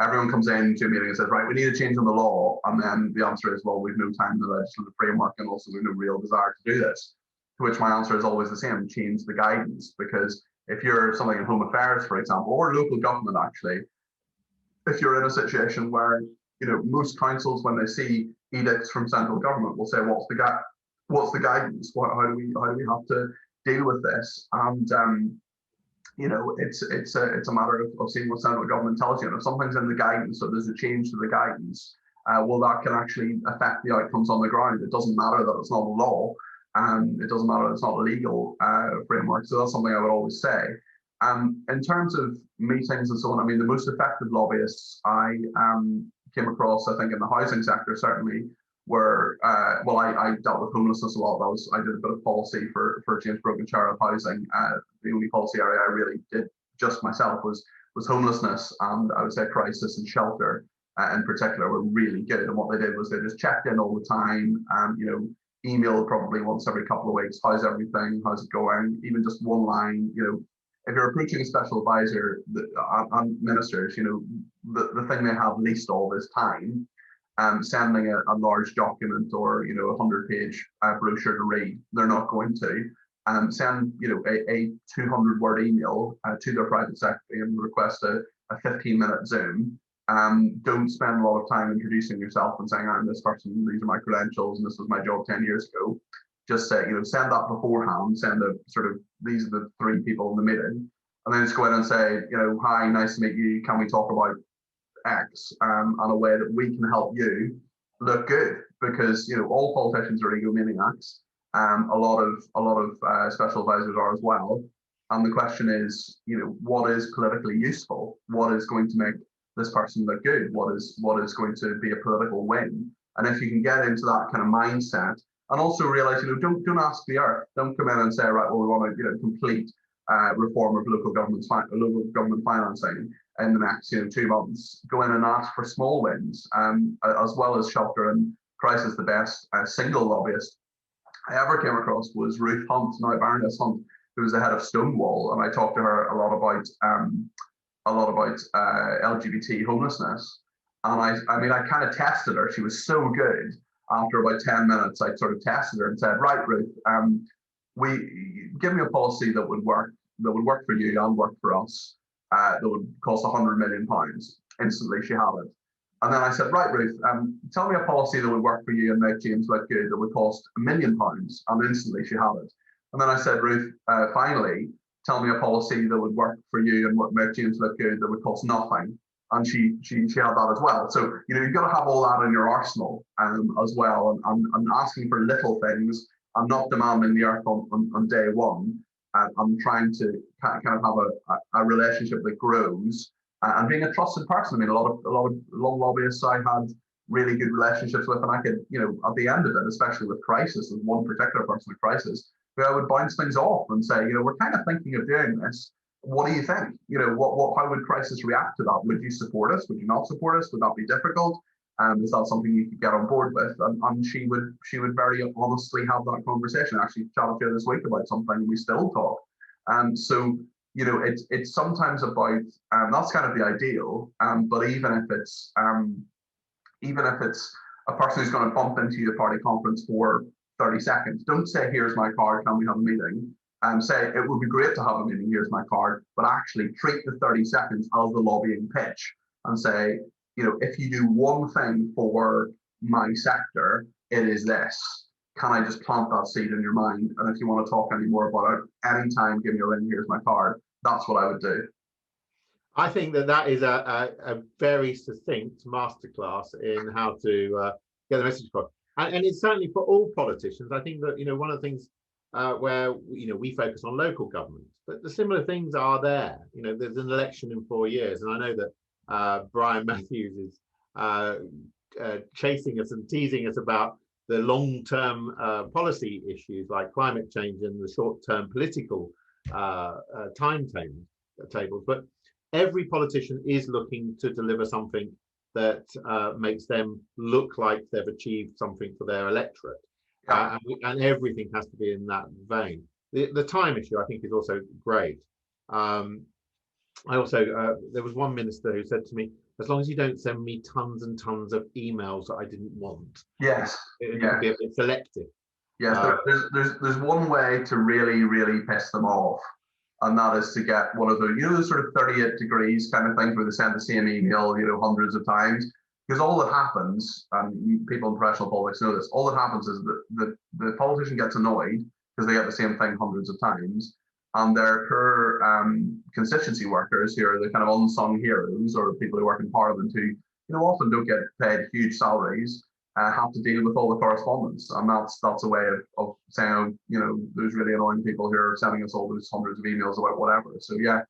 Everyone comes in to a meeting and says, right, we need a change in the law. And then the answer is, well, we've no time in the legislative framework, and also we've no real desire to do this. To which my answer is always the same: change the guidance. Because if you're something in home affairs, for example, or local government, actually, if you're in a situation where, most councils, when they see edicts from central government, will say, what's the guidance? How do we have to deal with this? And it's a matter of seeing what central government tells you. And if something's in the guidance, so there's a change to the guidance, well, that can actually affect the outcomes on the ground. It doesn't matter that it's not a law, and it doesn't matter that it's not a legal framework. So that's something I would always say. In terms of meetings and so on, I mean, the most effective lobbyists I came across, I think, in the housing sector certainly, were I dealt with homelessness a lot. I did a bit of policy for James Brokenshire of housing. The only policy area I really did just myself was homelessness, and I would say crisis and shelter in particular were really good. And what they did was they just checked in all the time, emailed probably once every couple of weeks, how's everything, how's it going, even just one line. If you're approaching a special advisor and ministers, the thing they have least of is time. Sending a large document or 100-page brochure to read, they're not going to. Send a 200-word email to their private secretary and request a 15-minute Zoom. Don't spend a lot of time introducing yourself and saying, I'm this person, these are my credentials, and this was my job 10 years ago. Just say, send that beforehand. Send a sort of, these are the 3 people in the meeting, and then just go in and say, hi, nice to meet you. Can we talk about X, and a way that we can help you look good? Because all politicians are egomaniacs. A lot of special advisors are as well. And the question is, what is politically useful? What is going to make this person look good? What is going to be a political win? And if you can get into that kind of mindset, and also realize, don't ask the earth. Don't come in and say, right, well, we want to complete reform of local government financing in the next 2 months. Go in and ask for small wins, as well as shelter and crisis. The best single lobbyist I ever came across was Ruth Hunt, now Baroness Hunt, who was the head of Stonewall, and I talked to her a lot about LGBT homelessness. And I kind of tested her. She was so good. After about 10 minutes, I sort of tested her and said, right, Ruth, give me a policy that would work for you and work for us, that would cost £100 million. Instantly, she had it. And then I said, right, Ruth, tell me a policy that would work for you and make James look good that would cost £1 million. And instantly, she had it. And then I said, Ruth, finally, tell me a policy that would work for you and make James look good that would cost nothing. And she had that as well. So, you've got to have all that in your arsenal as well. And asking for little things. I'm not demanding the earth on day one. I'm trying to kind of have a relationship that grows, and being a trusted person. I mean, a lot of lobbyists I had really good relationships with, and I could, at the end of it, especially with crisis, with one particular person with crisis, who I would bounce things off and say, we're kind of thinking of doing this. What do you think? How would crisis react to that? Would you support us? Would you not support us? Would that be difficult? Is that something you could get on board with? And she would very honestly have that conversation. I actually chatted to her this week about something, and we still talk. So it's sometimes about that's kind of the ideal. But even if it's a person who's going to bump into your party conference for 30 seconds, don't say, "Here's my card, can we have a meeting?" Say, "It would be great to have a meeting, here's my card," but actually treat the 30 seconds as the lobbying pitch and say, if you do one thing for my sector, it is this. Can I just plant that seed in your mind? And if you want to talk any more about it, anytime, give me a ring, here's my card. That's what I would do. I think that is a very succinct masterclass in how to get the message across. And it's certainly for all politicians. I think that, one of the things where, we focus on local government, but the similar things are there. There's an election in 4 years, and I know that Brian Matthews is chasing us and teasing us about the long-term policy issues like climate change and the short-term political timetables. But every politician is looking to deliver something that makes them look like they've achieved something for their electorate. And everything has to be in that vein. The time issue, I think, is also great. I also, there was one minister who said to me, "As long as you don't send me tons and tons of emails that I didn't want." Yes. It can be a bit selective. Yes, there's one way to really, really piss them off, and that is to get one of those, sort of 38 degrees kind of things where they send the same email, hundreds of times. Because all that happens, and people in professional politics know this, all that happens is that the politician gets annoyed because they get the same thing hundreds of times, and their poor constituency workers, who are the kind of unsung heroes, or people who work in Parliament who often don't get paid huge salaries, have to deal with all the correspondence. And that's a way of saying, there's really annoying people who are sending us all those hundreds of emails about whatever. So yeah.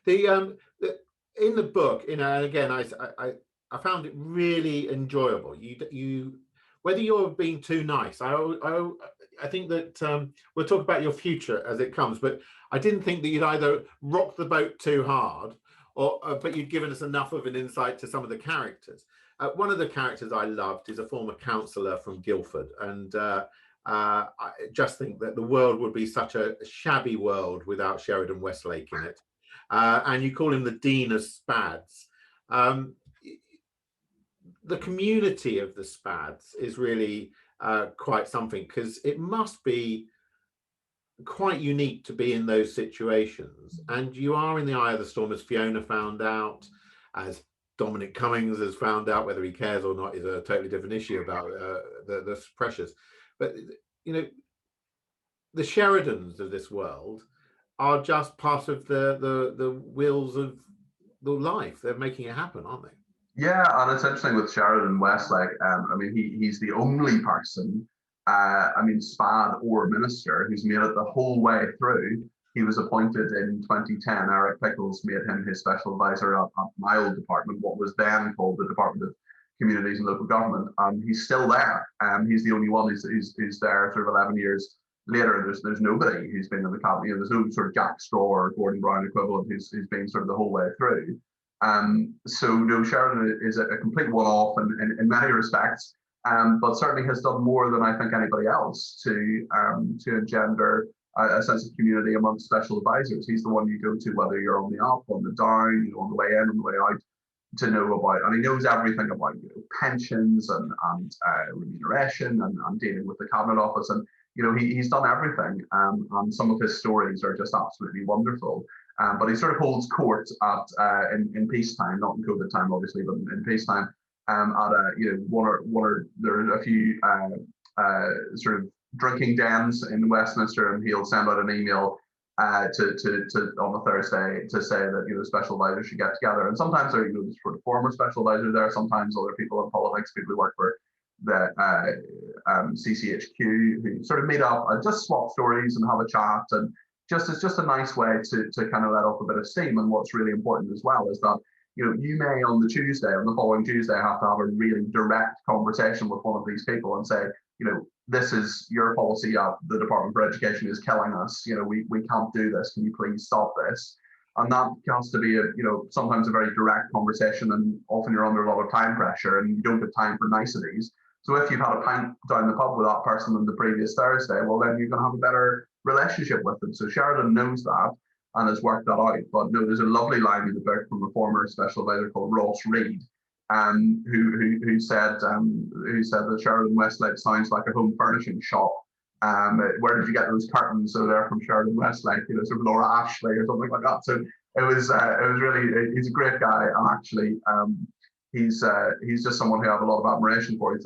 In the book, and again, I found it really enjoyable. You whether you're being too nice, I think that we'll talk about your future as it comes, but I didn't think that you'd either rock the boat too hard, but you'd given us enough of an insight to some of the characters. One of the characters I loved is a former councillor from Guildford, and I just think that the world would be such a shabby world without Sheridan Westlake in it. And you call him the Dean of Spads. The community of the Spads is really quite something, because it must be quite unique to be in those situations. And you are in the eye of the storm, as Fiona found out, as Dominic Cummings has found out. Whether he cares or not is a totally different issue about the pressures. But the Sheridans of this world are just part of the wheels of the life. They're making it happen, aren't they? Yeah, and it's interesting with Sheridan Westlake. He's the only person, Spad or minister, who's made it the whole way through. He was appointed in 2010. Eric Pickles made him his special advisor at my old department, what was then called the Department of Communities and Local Government. He's still there. He's the only one who's there sort of 11 years later. There's nobody who's been in the cabinet. There's no sort of Jack Straw or Gordon Brown equivalent who's been sort of the whole way through. Sheridan is a complete one-off in many respects, but certainly has done more than I think anybody else to engender a sense of community amongst special advisors. He's the one you go to, whether you're on the up, on the down, on the way in, on the way out, to know about, and he knows everything about pensions and remuneration and dealing with the cabinet office, and he's done everything, and some of his stories are just absolutely wonderful. But he sort of holds court at in peacetime, not in COVID time, obviously, but in peacetime. There are a few sort of drinking dens in Westminster, and he'll send out an email to on a Thursday to say that special advisors should get together. And sometimes there are sort of former special advisors there. Sometimes other people in politics, people who work for the CCHQ, who sort of meet up and just swap stories and have a chat, and it's just a nice way to kind of let off a bit of steam. And what's really important as well is that you may on the following Tuesday, have to have a really direct conversation with one of these people and say, this is your policy at the Department for Education is killing us. We can't do this. Can you please stop this? And that has to be sometimes a very direct conversation, and often you're under a lot of time pressure and you don't have time for niceties. So if you've had a pint down the pub with that person on the previous Thursday, well, then you're going to have a better relationship with them. So Sheridan knows that and has worked that out. But no, there's a lovely line in the book from a former special advisor called Ross Reed, who said that Sheridan Westlake sounds like a home furnishing shop. Where did you get those curtains? So they're from Sheridan Westlake, sort of Laura Ashley or something like that. So it was really, he's a great guy, and actually he's just someone who I have a lot of admiration for.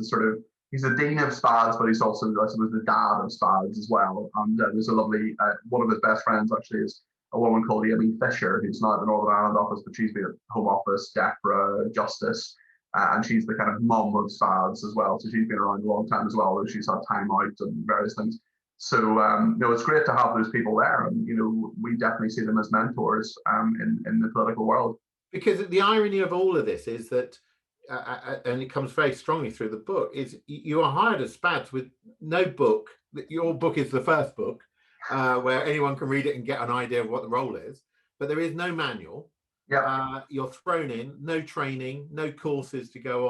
He's the dean of SPADS, but he's also, I suppose, the dad of SPADS as well. And there's a lovely, one of his best friends actually is a woman called Amy Fisher, who's now at the Northern Ireland office, but she's been at Home Office, DEFRA, Justice, and she's the kind of mum of SPADS as well. So she's been around a long time as well, though she's had time out and various things. So it's great to have those people there, and we definitely see them as mentors in the political world. Because the irony of all of this is that, and it comes very strongly through the book, is you are hired as SPADS with no book. Your book is the first book where anyone can read it and get an idea of what the role is, but there is no manual. Yeah. You're thrown in, no training, no courses to go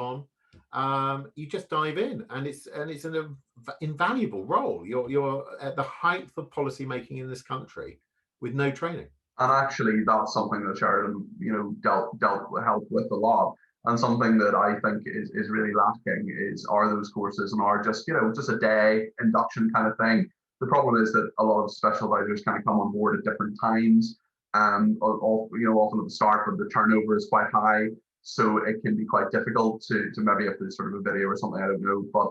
on. You just dive in, and it's an invaluable role. You're at the height of policy making in this country with no training. And actually, that's something that Sheridan, helped with a lot. And something that I think is really lacking are those courses, and are just a day induction kind of thing. The problem is that a lot of special advisors kind of come on board at different times, often at the start, but the turnover is quite high, so it can be quite difficult to maybe if there's sort of a video or something, I don't know. But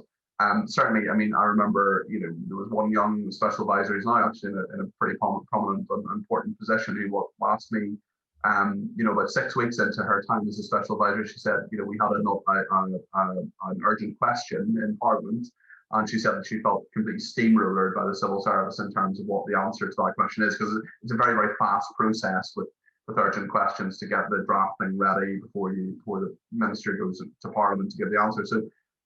certainly, I remember there was one young special advisor who's now actually in a pretty prominent and important position, who asked me, about 6 weeks into her time as a special advisor, she said, we had an urgent question in Parliament, and she said that she felt completely steamrollered by the civil service in terms of what the answer to that question is, because it's a very, very fast process with urgent questions to get the drafting ready before the minister goes to Parliament to give the answer. So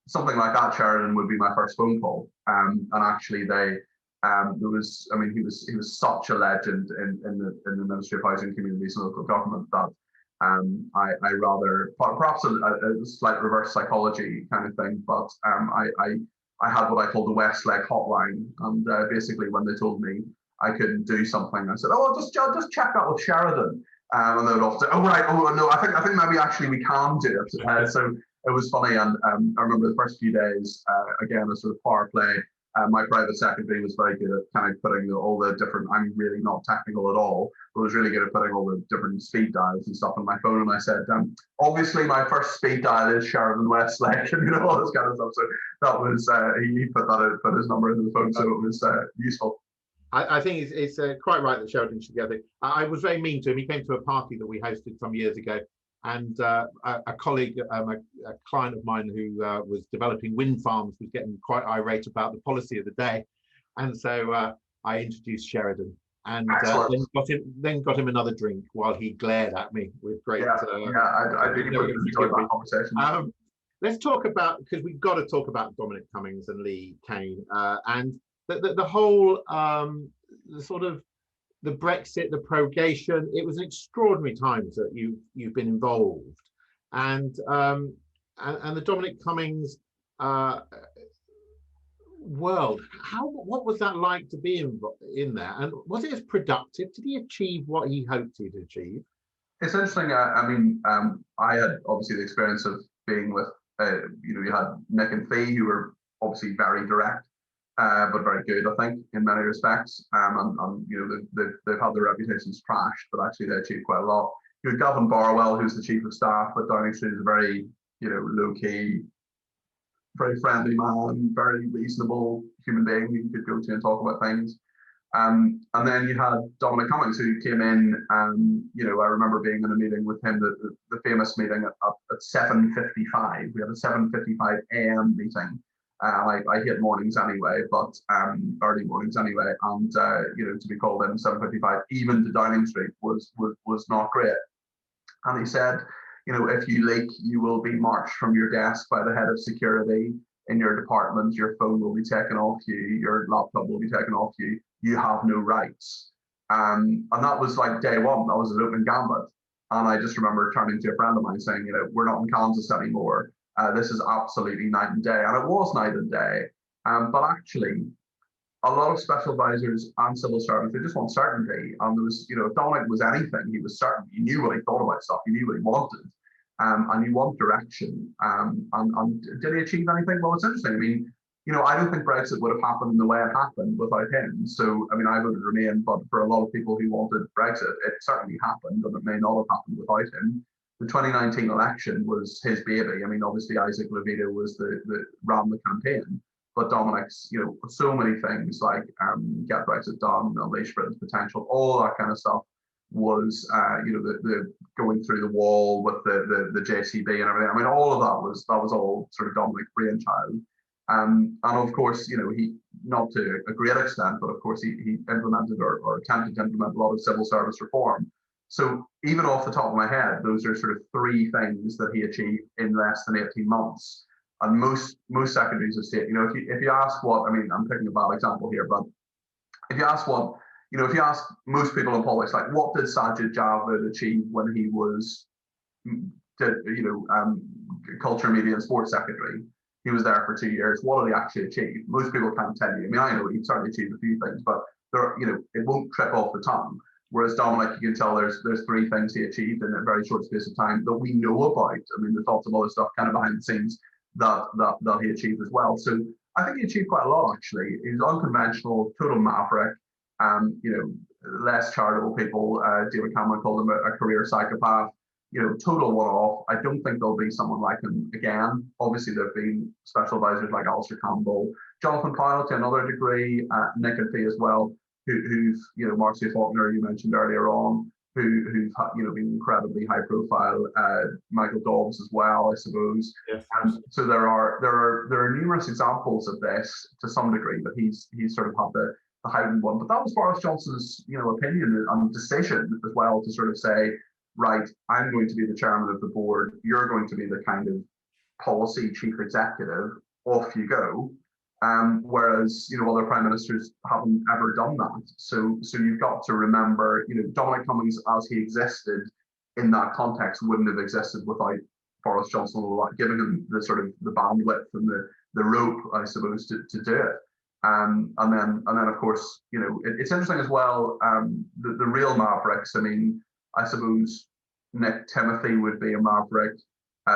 something like that, Sheridan, would be my first phone call. And actually, he was such a legend in the Ministry of Housing, Communities and Local Government that I rather, perhaps a slight reverse psychology kind of thing, but I had what I call the Westlake hotline, and basically when they told me I couldn't do something, I said, just check that with Sheridan, and they would often say, I think maybe actually we can do it. So it was funny, and I remember the first few days, again, a sort of power play. My private secretary was very good at kind of putting all the different, I'm really not technical at all, but was really good at putting all the different speed dials and stuff on my phone. And I said, obviously my first speed dial is Sheridan Westlake, and all this kind of stuff. So that was, he put his number into the phone, so it was useful. I think it's quite right that Sheridan should get it. I was very mean to him. He came to a party that we hosted some years ago, and a colleague, a client of mine who was developing wind farms, was getting quite irate about the policy of the day, and so I introduced Sheridan, and then got him another drink while he glared at me with great. I think enjoyed that conversation. Let's talk about, because we've got to talk about Dominic Cummings and Lee Kane, and the whole the Brexit, the prorogation. It was an extraordinary times that you've been involved, and the Dominic Cummings world. What was that like to be in there, and was it as productive? Did he achieve what he hoped he'd achieve? It's interesting. I had obviously the experience of being with, you had Nick and Fee, who were obviously very direct, but very good, I think, in many respects. And they've had their reputations trashed, but actually they achieved quite a lot. You had Gavin Barwell, who's the chief of staff at Downing Street, is a very, low key, very friendly man, very reasonable human being who you could go to and talk about things. And then you had Dominic Cummings, who came in, I remember being in a meeting with him, the famous meeting at 7:55. We had a 7:55 a.m. meeting. I hate mornings anyway, but early mornings anyway. And, to be called in at 7:55, even to Downing Street, was not great. And he said, if you leak, you will be marched from your desk by the head of security in your department. Your phone will be taken off you. Your laptop will be taken off you. You have no rights. And that was like day one. That was an open gambit. And I just remember turning to a friend of mine saying, we're not in Kansas anymore. This is absolutely night and day. And it was night and day. But actually, a lot of special advisors and civil servants, they just want certainty. And there was, if Dominic was anything, he was certain. He knew what he thought about stuff. He knew what he wanted. And you want direction. And did he achieve anything? Well, it's interesting. I mean, I don't think Brexit would have happened in the way it happened without him. So, I mean, I voted Remain, but for a lot of people who wanted Brexit, it certainly happened, and it may not have happened without him. The 2019 election was his baby. I mean, obviously Isaac Levita was ran the campaign, but Dominic's, so many things like get Brexit done, unleash Britain's potential, all that kind of stuff was, the going through the wall with the JCB and everything. I mean, all of that was all sort of Dominic's brainchild. And of course, he, not to a great extent, but of course he implemented or attempted to implement a lot of civil service reform. So even off the top of my head, those are sort of three things that he achieved in less than 18 months. And most secretaries of state, if you ask what, I mean, I'm picking a bad example here, but if you ask what, if you ask most people in politics, like what did Sajid Javid achieve when he was, culture, media and sports secretary? He was there for 2 years. What did he actually achieve? Most people can't tell you. I mean, I know he certainly achieved a few things, but it won't trip off the tongue. Whereas Dominic, you can tell there's three things he achieved in a very short space of time that we know about. I mean, there's lots of other stuff kind of behind the scenes that he achieved as well. So I think he achieved quite a lot, actually. He was unconventional, total maverick. Less charitable people, David Cameron called him a career psychopath. Total one-off. I don't think there'll be someone like him again. Obviously, there have been special advisors like Alistair Campbell, Jonathan Pyle to another degree, Nick and Fee as well, who've, Marcia Faulkner, you mentioned earlier on, who've been incredibly high profile. Michael Dobbs as well, I suppose. Yes. So there are numerous examples of this to some degree, but he's sort of had the heightened one. But that was Boris Johnson's, opinion and decision as well, to sort of say, right, I'm going to be the chairman of the board. You're going to be the kind of policy chief executive. Off you go. Whereas, other prime ministers haven't ever done that. So you've got to remember, Dominic Cummings, as he existed in that context, wouldn't have existed without Boris Johnson giving him the sort of the bandwidth and the rope, I suppose, to do it. And then of course, it's interesting as well. The real mavericks. I mean, I suppose Nick Timothy would be a maverick.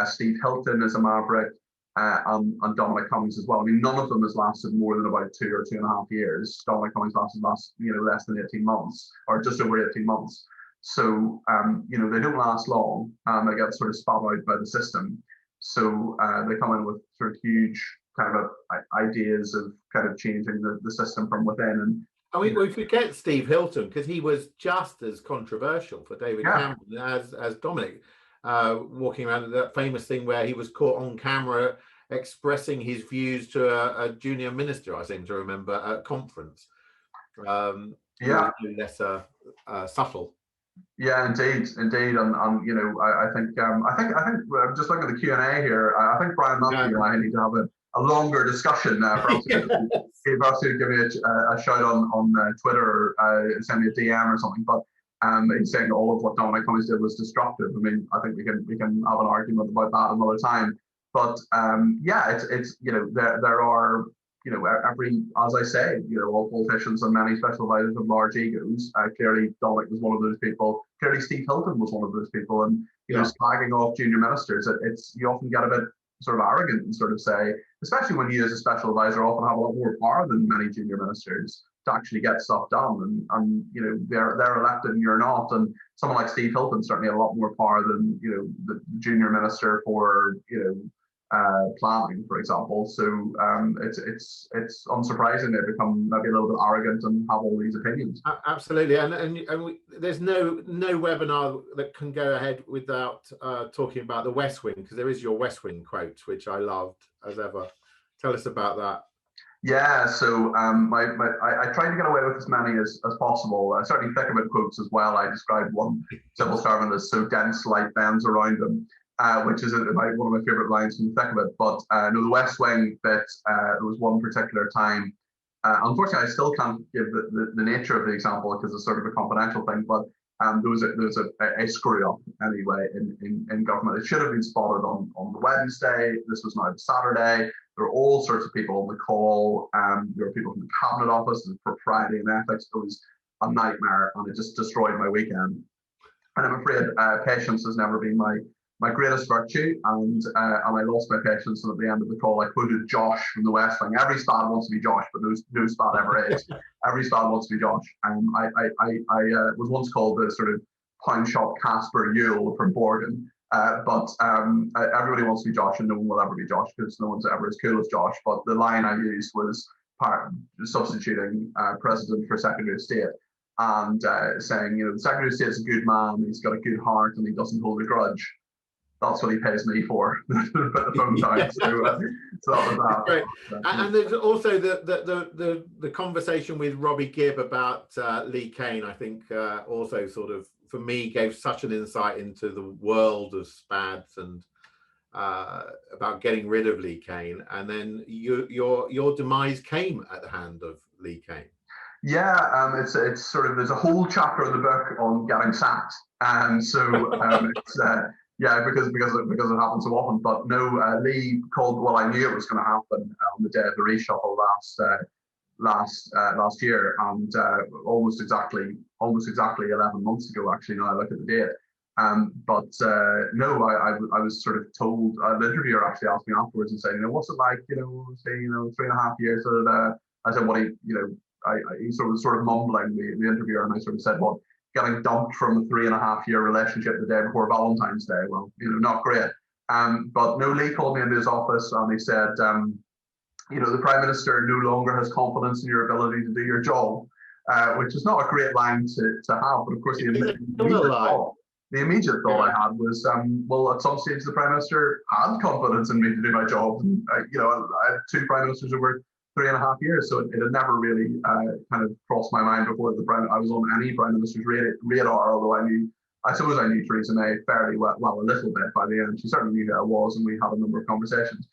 Steve Hilton is a maverick, and Dominic Cummings as well. I mean, none of them has lasted more than about 2 or 2.5 years. Dominic Cummings lasted less than 18 months, or just over 18 months. So they don't last long, and they get sort of spat out by the system. So they come in with sort of huge kind of ideas of kind of changing the system from within. And we forget Steve Hilton, because he was just as controversial for David Cameron as Dominic, walking around that famous thing where he was caught on camera expressing his views to a junior minister, I seem to remember, at a conference. Less subtle. Yeah, indeed, and I think just looking at the Q&A here, I think Brian Matthew and I need to have a longer discussion for us to give me a shout on Twitter or send me a DM or something. But he's saying all of what Dominic Cummings did was destructive. I mean, I think we can have an argument about that another time. But it's there are as I say, all politicians and many special advisors have large egos. Clearly, Dominic was one of those people. Clearly, Steve Hilton was one of those people. And slagging off junior ministers, you often get a bit sort of arrogant and sort of say, especially when you as a special advisor often have a lot more power than many junior ministers to actually get stuff done, and they're elected and you're not. And someone like Steve Hilton certainly had a lot more power than the junior minister for planning, for example. So it's unsurprising they become maybe a little bit arrogant and have all these opinions. Absolutely, and there's no webinar that can go ahead without talking about the West Wing, because there is your West Wing quote, which I loved as ever. Tell us about that. Yeah, so I tried to get away with as many as possible. I certainly think about quotes as well. I described one civil servant as so dense light bends around him. which is one of my favorite lines from the thick of it. But no, the West Wing bit, there was one particular time. Unfortunately, I still can't give the nature of the example because it's sort of a confidential thing, but there was a screw up anyway in government. It should have been spotted on the Wednesday. This was now the Saturday. There were all sorts of people on the call. There were people from the Cabinet Office, the propriety and ethics. It was a nightmare, and it just destroyed my weekend. And I'm afraid patience has never been my greatest virtue, and I lost my patience. And at the end of the call, I quoted Josh from the West Wing. Every spad wants to be Josh, but no spad ever is. Every spad wants to be Josh. I was once called the sort of pound shop Casper Yule from Borgen, but everybody wants to be Josh, and no one will ever be Josh because no one's ever as cool as Josh. But the line I used was substituting President for Secretary of State. And saying, the Secretary of State is a good man, he's got a good heart, and he doesn't hold a grudge. That's what he pays me for. Put the phone down. Yeah. So that was that. Great. And there's also the conversation with Robbie Gibb about Lee Kane. I think also sort of, for me, gave such an insight into the world of SPADs and about getting rid of Lee Kane. And then your demise came at the hand of Lee Kane. Yeah, it's sort of, there's a whole chapter in the book on getting sacked, and so it's yeah, because it happens so often. But no, Lee called. Well, I knew it was going to happen on the day of the reshuffle last year, and almost exactly 11 months ago. Actually, now I look at the date. But no, I was sort of told. An interviewer actually asked me afterwards and said, what's it like? Say, 3.5 years. I said, what he sort of mumbling, the interviewer, and I sort of said, well, getting dumped from a 3.5-year relationship the day before Valentine's Day. Well, not great. But no, Lee called me into his office and he said, the Prime Minister no longer has confidence in your ability to do your job, which is not a great line to have. But of course, the immediate thought I had was, well, at some stage the Prime Minister had confidence in me to do my job. And, I had 2 Prime Ministers over 3.5 years, so it had never really kind of crossed my mind before I was on any Prime Minister's radar, although I suppose I knew Theresa May fairly well, a little bit by the end. She certainly knew who I was, and we had a number of conversations.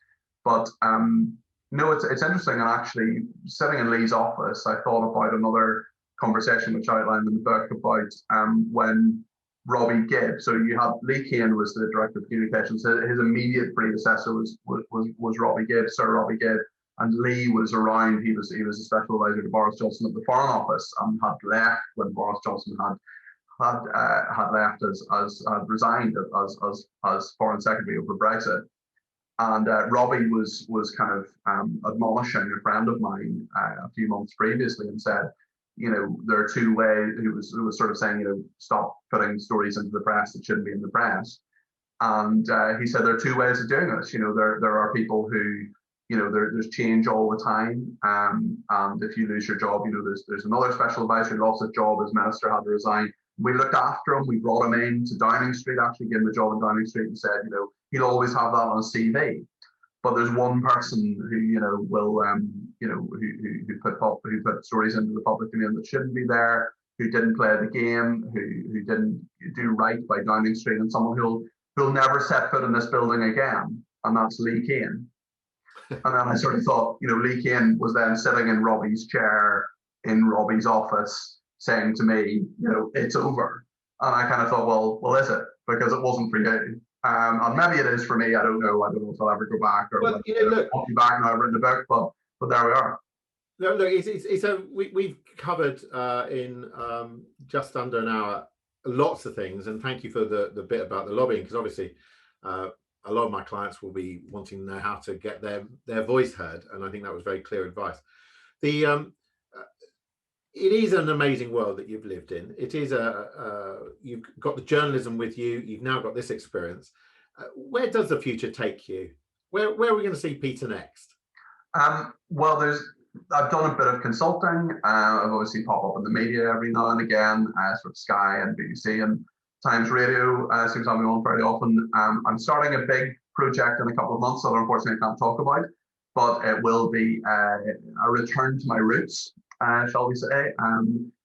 But no, it's interesting, and actually sitting in Lee's office, I thought about another conversation which I outlined in the book about when Robbie Gibb. So you had Lee Kane was the Director of Communications. His immediate predecessor was Robbie Gibb, Sir Robbie Gibb. And Lee was around. He was a special advisor to Boris Johnson at the Foreign Office, and had left when Boris Johnson had left had resigned as Foreign Secretary over Brexit. And Robbie was kind of admonishing a friend of mine a few months previously and said, there are 2 ways. He was sort of saying, stop putting stories into the press that shouldn't be in the press. And he said there are 2 ways of doing this. There are people who there's change all the time, and if you lose your job, there's another special advisor who lost his job as minister, had to resign. We looked after him. We brought him in to Downing Street, actually gave him a job in Downing Street, and said, he'll always have that on his CV. But there's one person who will who put stories into the public domain that shouldn't be there, who didn't play the game, who didn't do right by Downing Street, and someone who'll never set foot in this building again, and that's Lee Kane. And then I sort of thought, Lee Kane was then sitting in Robbie's chair in Robbie's office saying to me, it's over. And I kind of thought, well, is it? Because it wasn't for you. And maybe it is for me. I don't know. I don't know if I'll ever go back or look, I'll be back now. I've written the book, but there we are. No, look, we've covered in just under an hour lots of things, and thank you for the bit about the lobbying, because obviously a lot of my clients will be wanting to know how to get their voice heard, and I think that was very clear advice. It is an amazing world that you've lived in. It is you've got the journalism with you. You've now got this experience. Where does the future take you? Where are we going to see Peter next? Well, I've done a bit of consulting. I've obviously pop up in the media every now and again, sort of Sky and BBC and Times Radio seems to have me on very often. I'm starting a big project in a couple of months that unfortunately I can't talk about, but it will be a return to my roots, shall we say,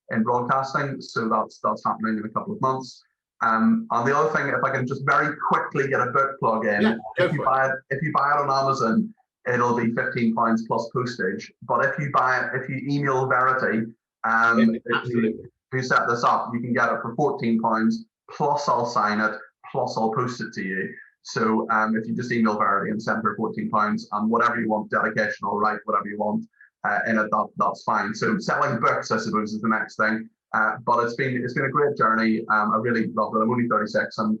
in broadcasting. So that's happening in a couple of months. And the other thing, if I can just very quickly get a book plug in, Yeah, if you buy it on Amazon, it'll be £15 plus postage. But if you email Verity, absolutely. who set this up, you can get it for £14 plus I'll sign it plus I'll post it to you. So if you just email Verity and send her £14 and whatever you want, dedication or write whatever you want in it, that's fine. So selling books, I suppose, is the next thing. But it's been a great journey. I really loved it. I'm only 36, and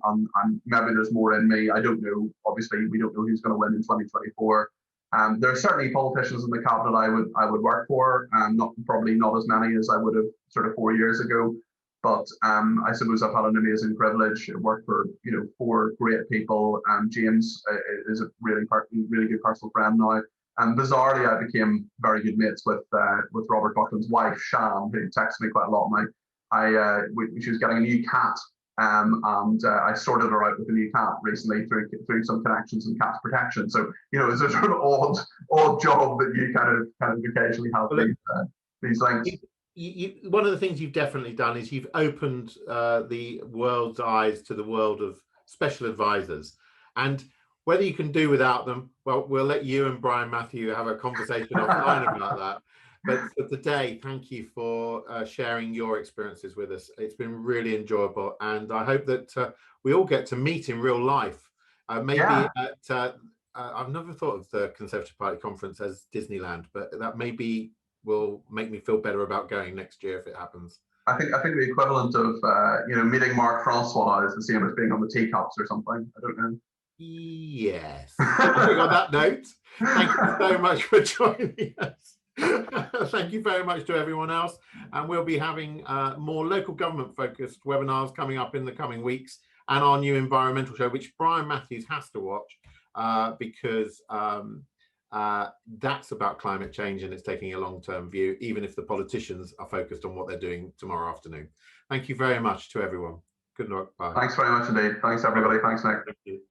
maybe there's more in me. I don't know. Obviously, we don't know who's going to win in 2024. There are certainly politicians in the cabinet I would work for. Probably not as many as I would have sort of 4 years ago. But I suppose I've had an amazing privilege. I work for 4 great people. James is a really good personal friend now. And bizarrely, I became very good mates with Robert Buckland's wife, Shan, who texts me quite a lot. She was getting a new cat, and I sorted her out with a new cat recently through some connections in cat protection. So it's a sort of odd job that you kind of occasionally have these links. One of the things you've definitely done is you've opened the world's eyes to the world of special advisors, and whether you can do without them, well, we'll let you and Brian Matthew have a conversation offline about that. But for today, thank you for sharing your experiences with us. It's been really enjoyable, and I hope that we all get to meet in real life. Maybe at I've never thought of the Conservative Party conference as Disneyland, but that maybe will make me feel better about going next year if it happens. I think the equivalent of meeting Mark Francois is the same as being on the teacups or something. I don't know. Yes. I think on that note, thank you so much for joining us. Thank you very much to everyone else. And we'll be having more local government focused webinars coming up in the coming weeks, and our new environmental show, which Brian Matthews has to watch because that's about climate change and it's taking a long-term view, even if the politicians are focused on what they're doing tomorrow afternoon. Thank you very much to everyone. Good night. Bye. Thanks very much indeed. Thanks, everybody. Thanks, Nick. Thank you.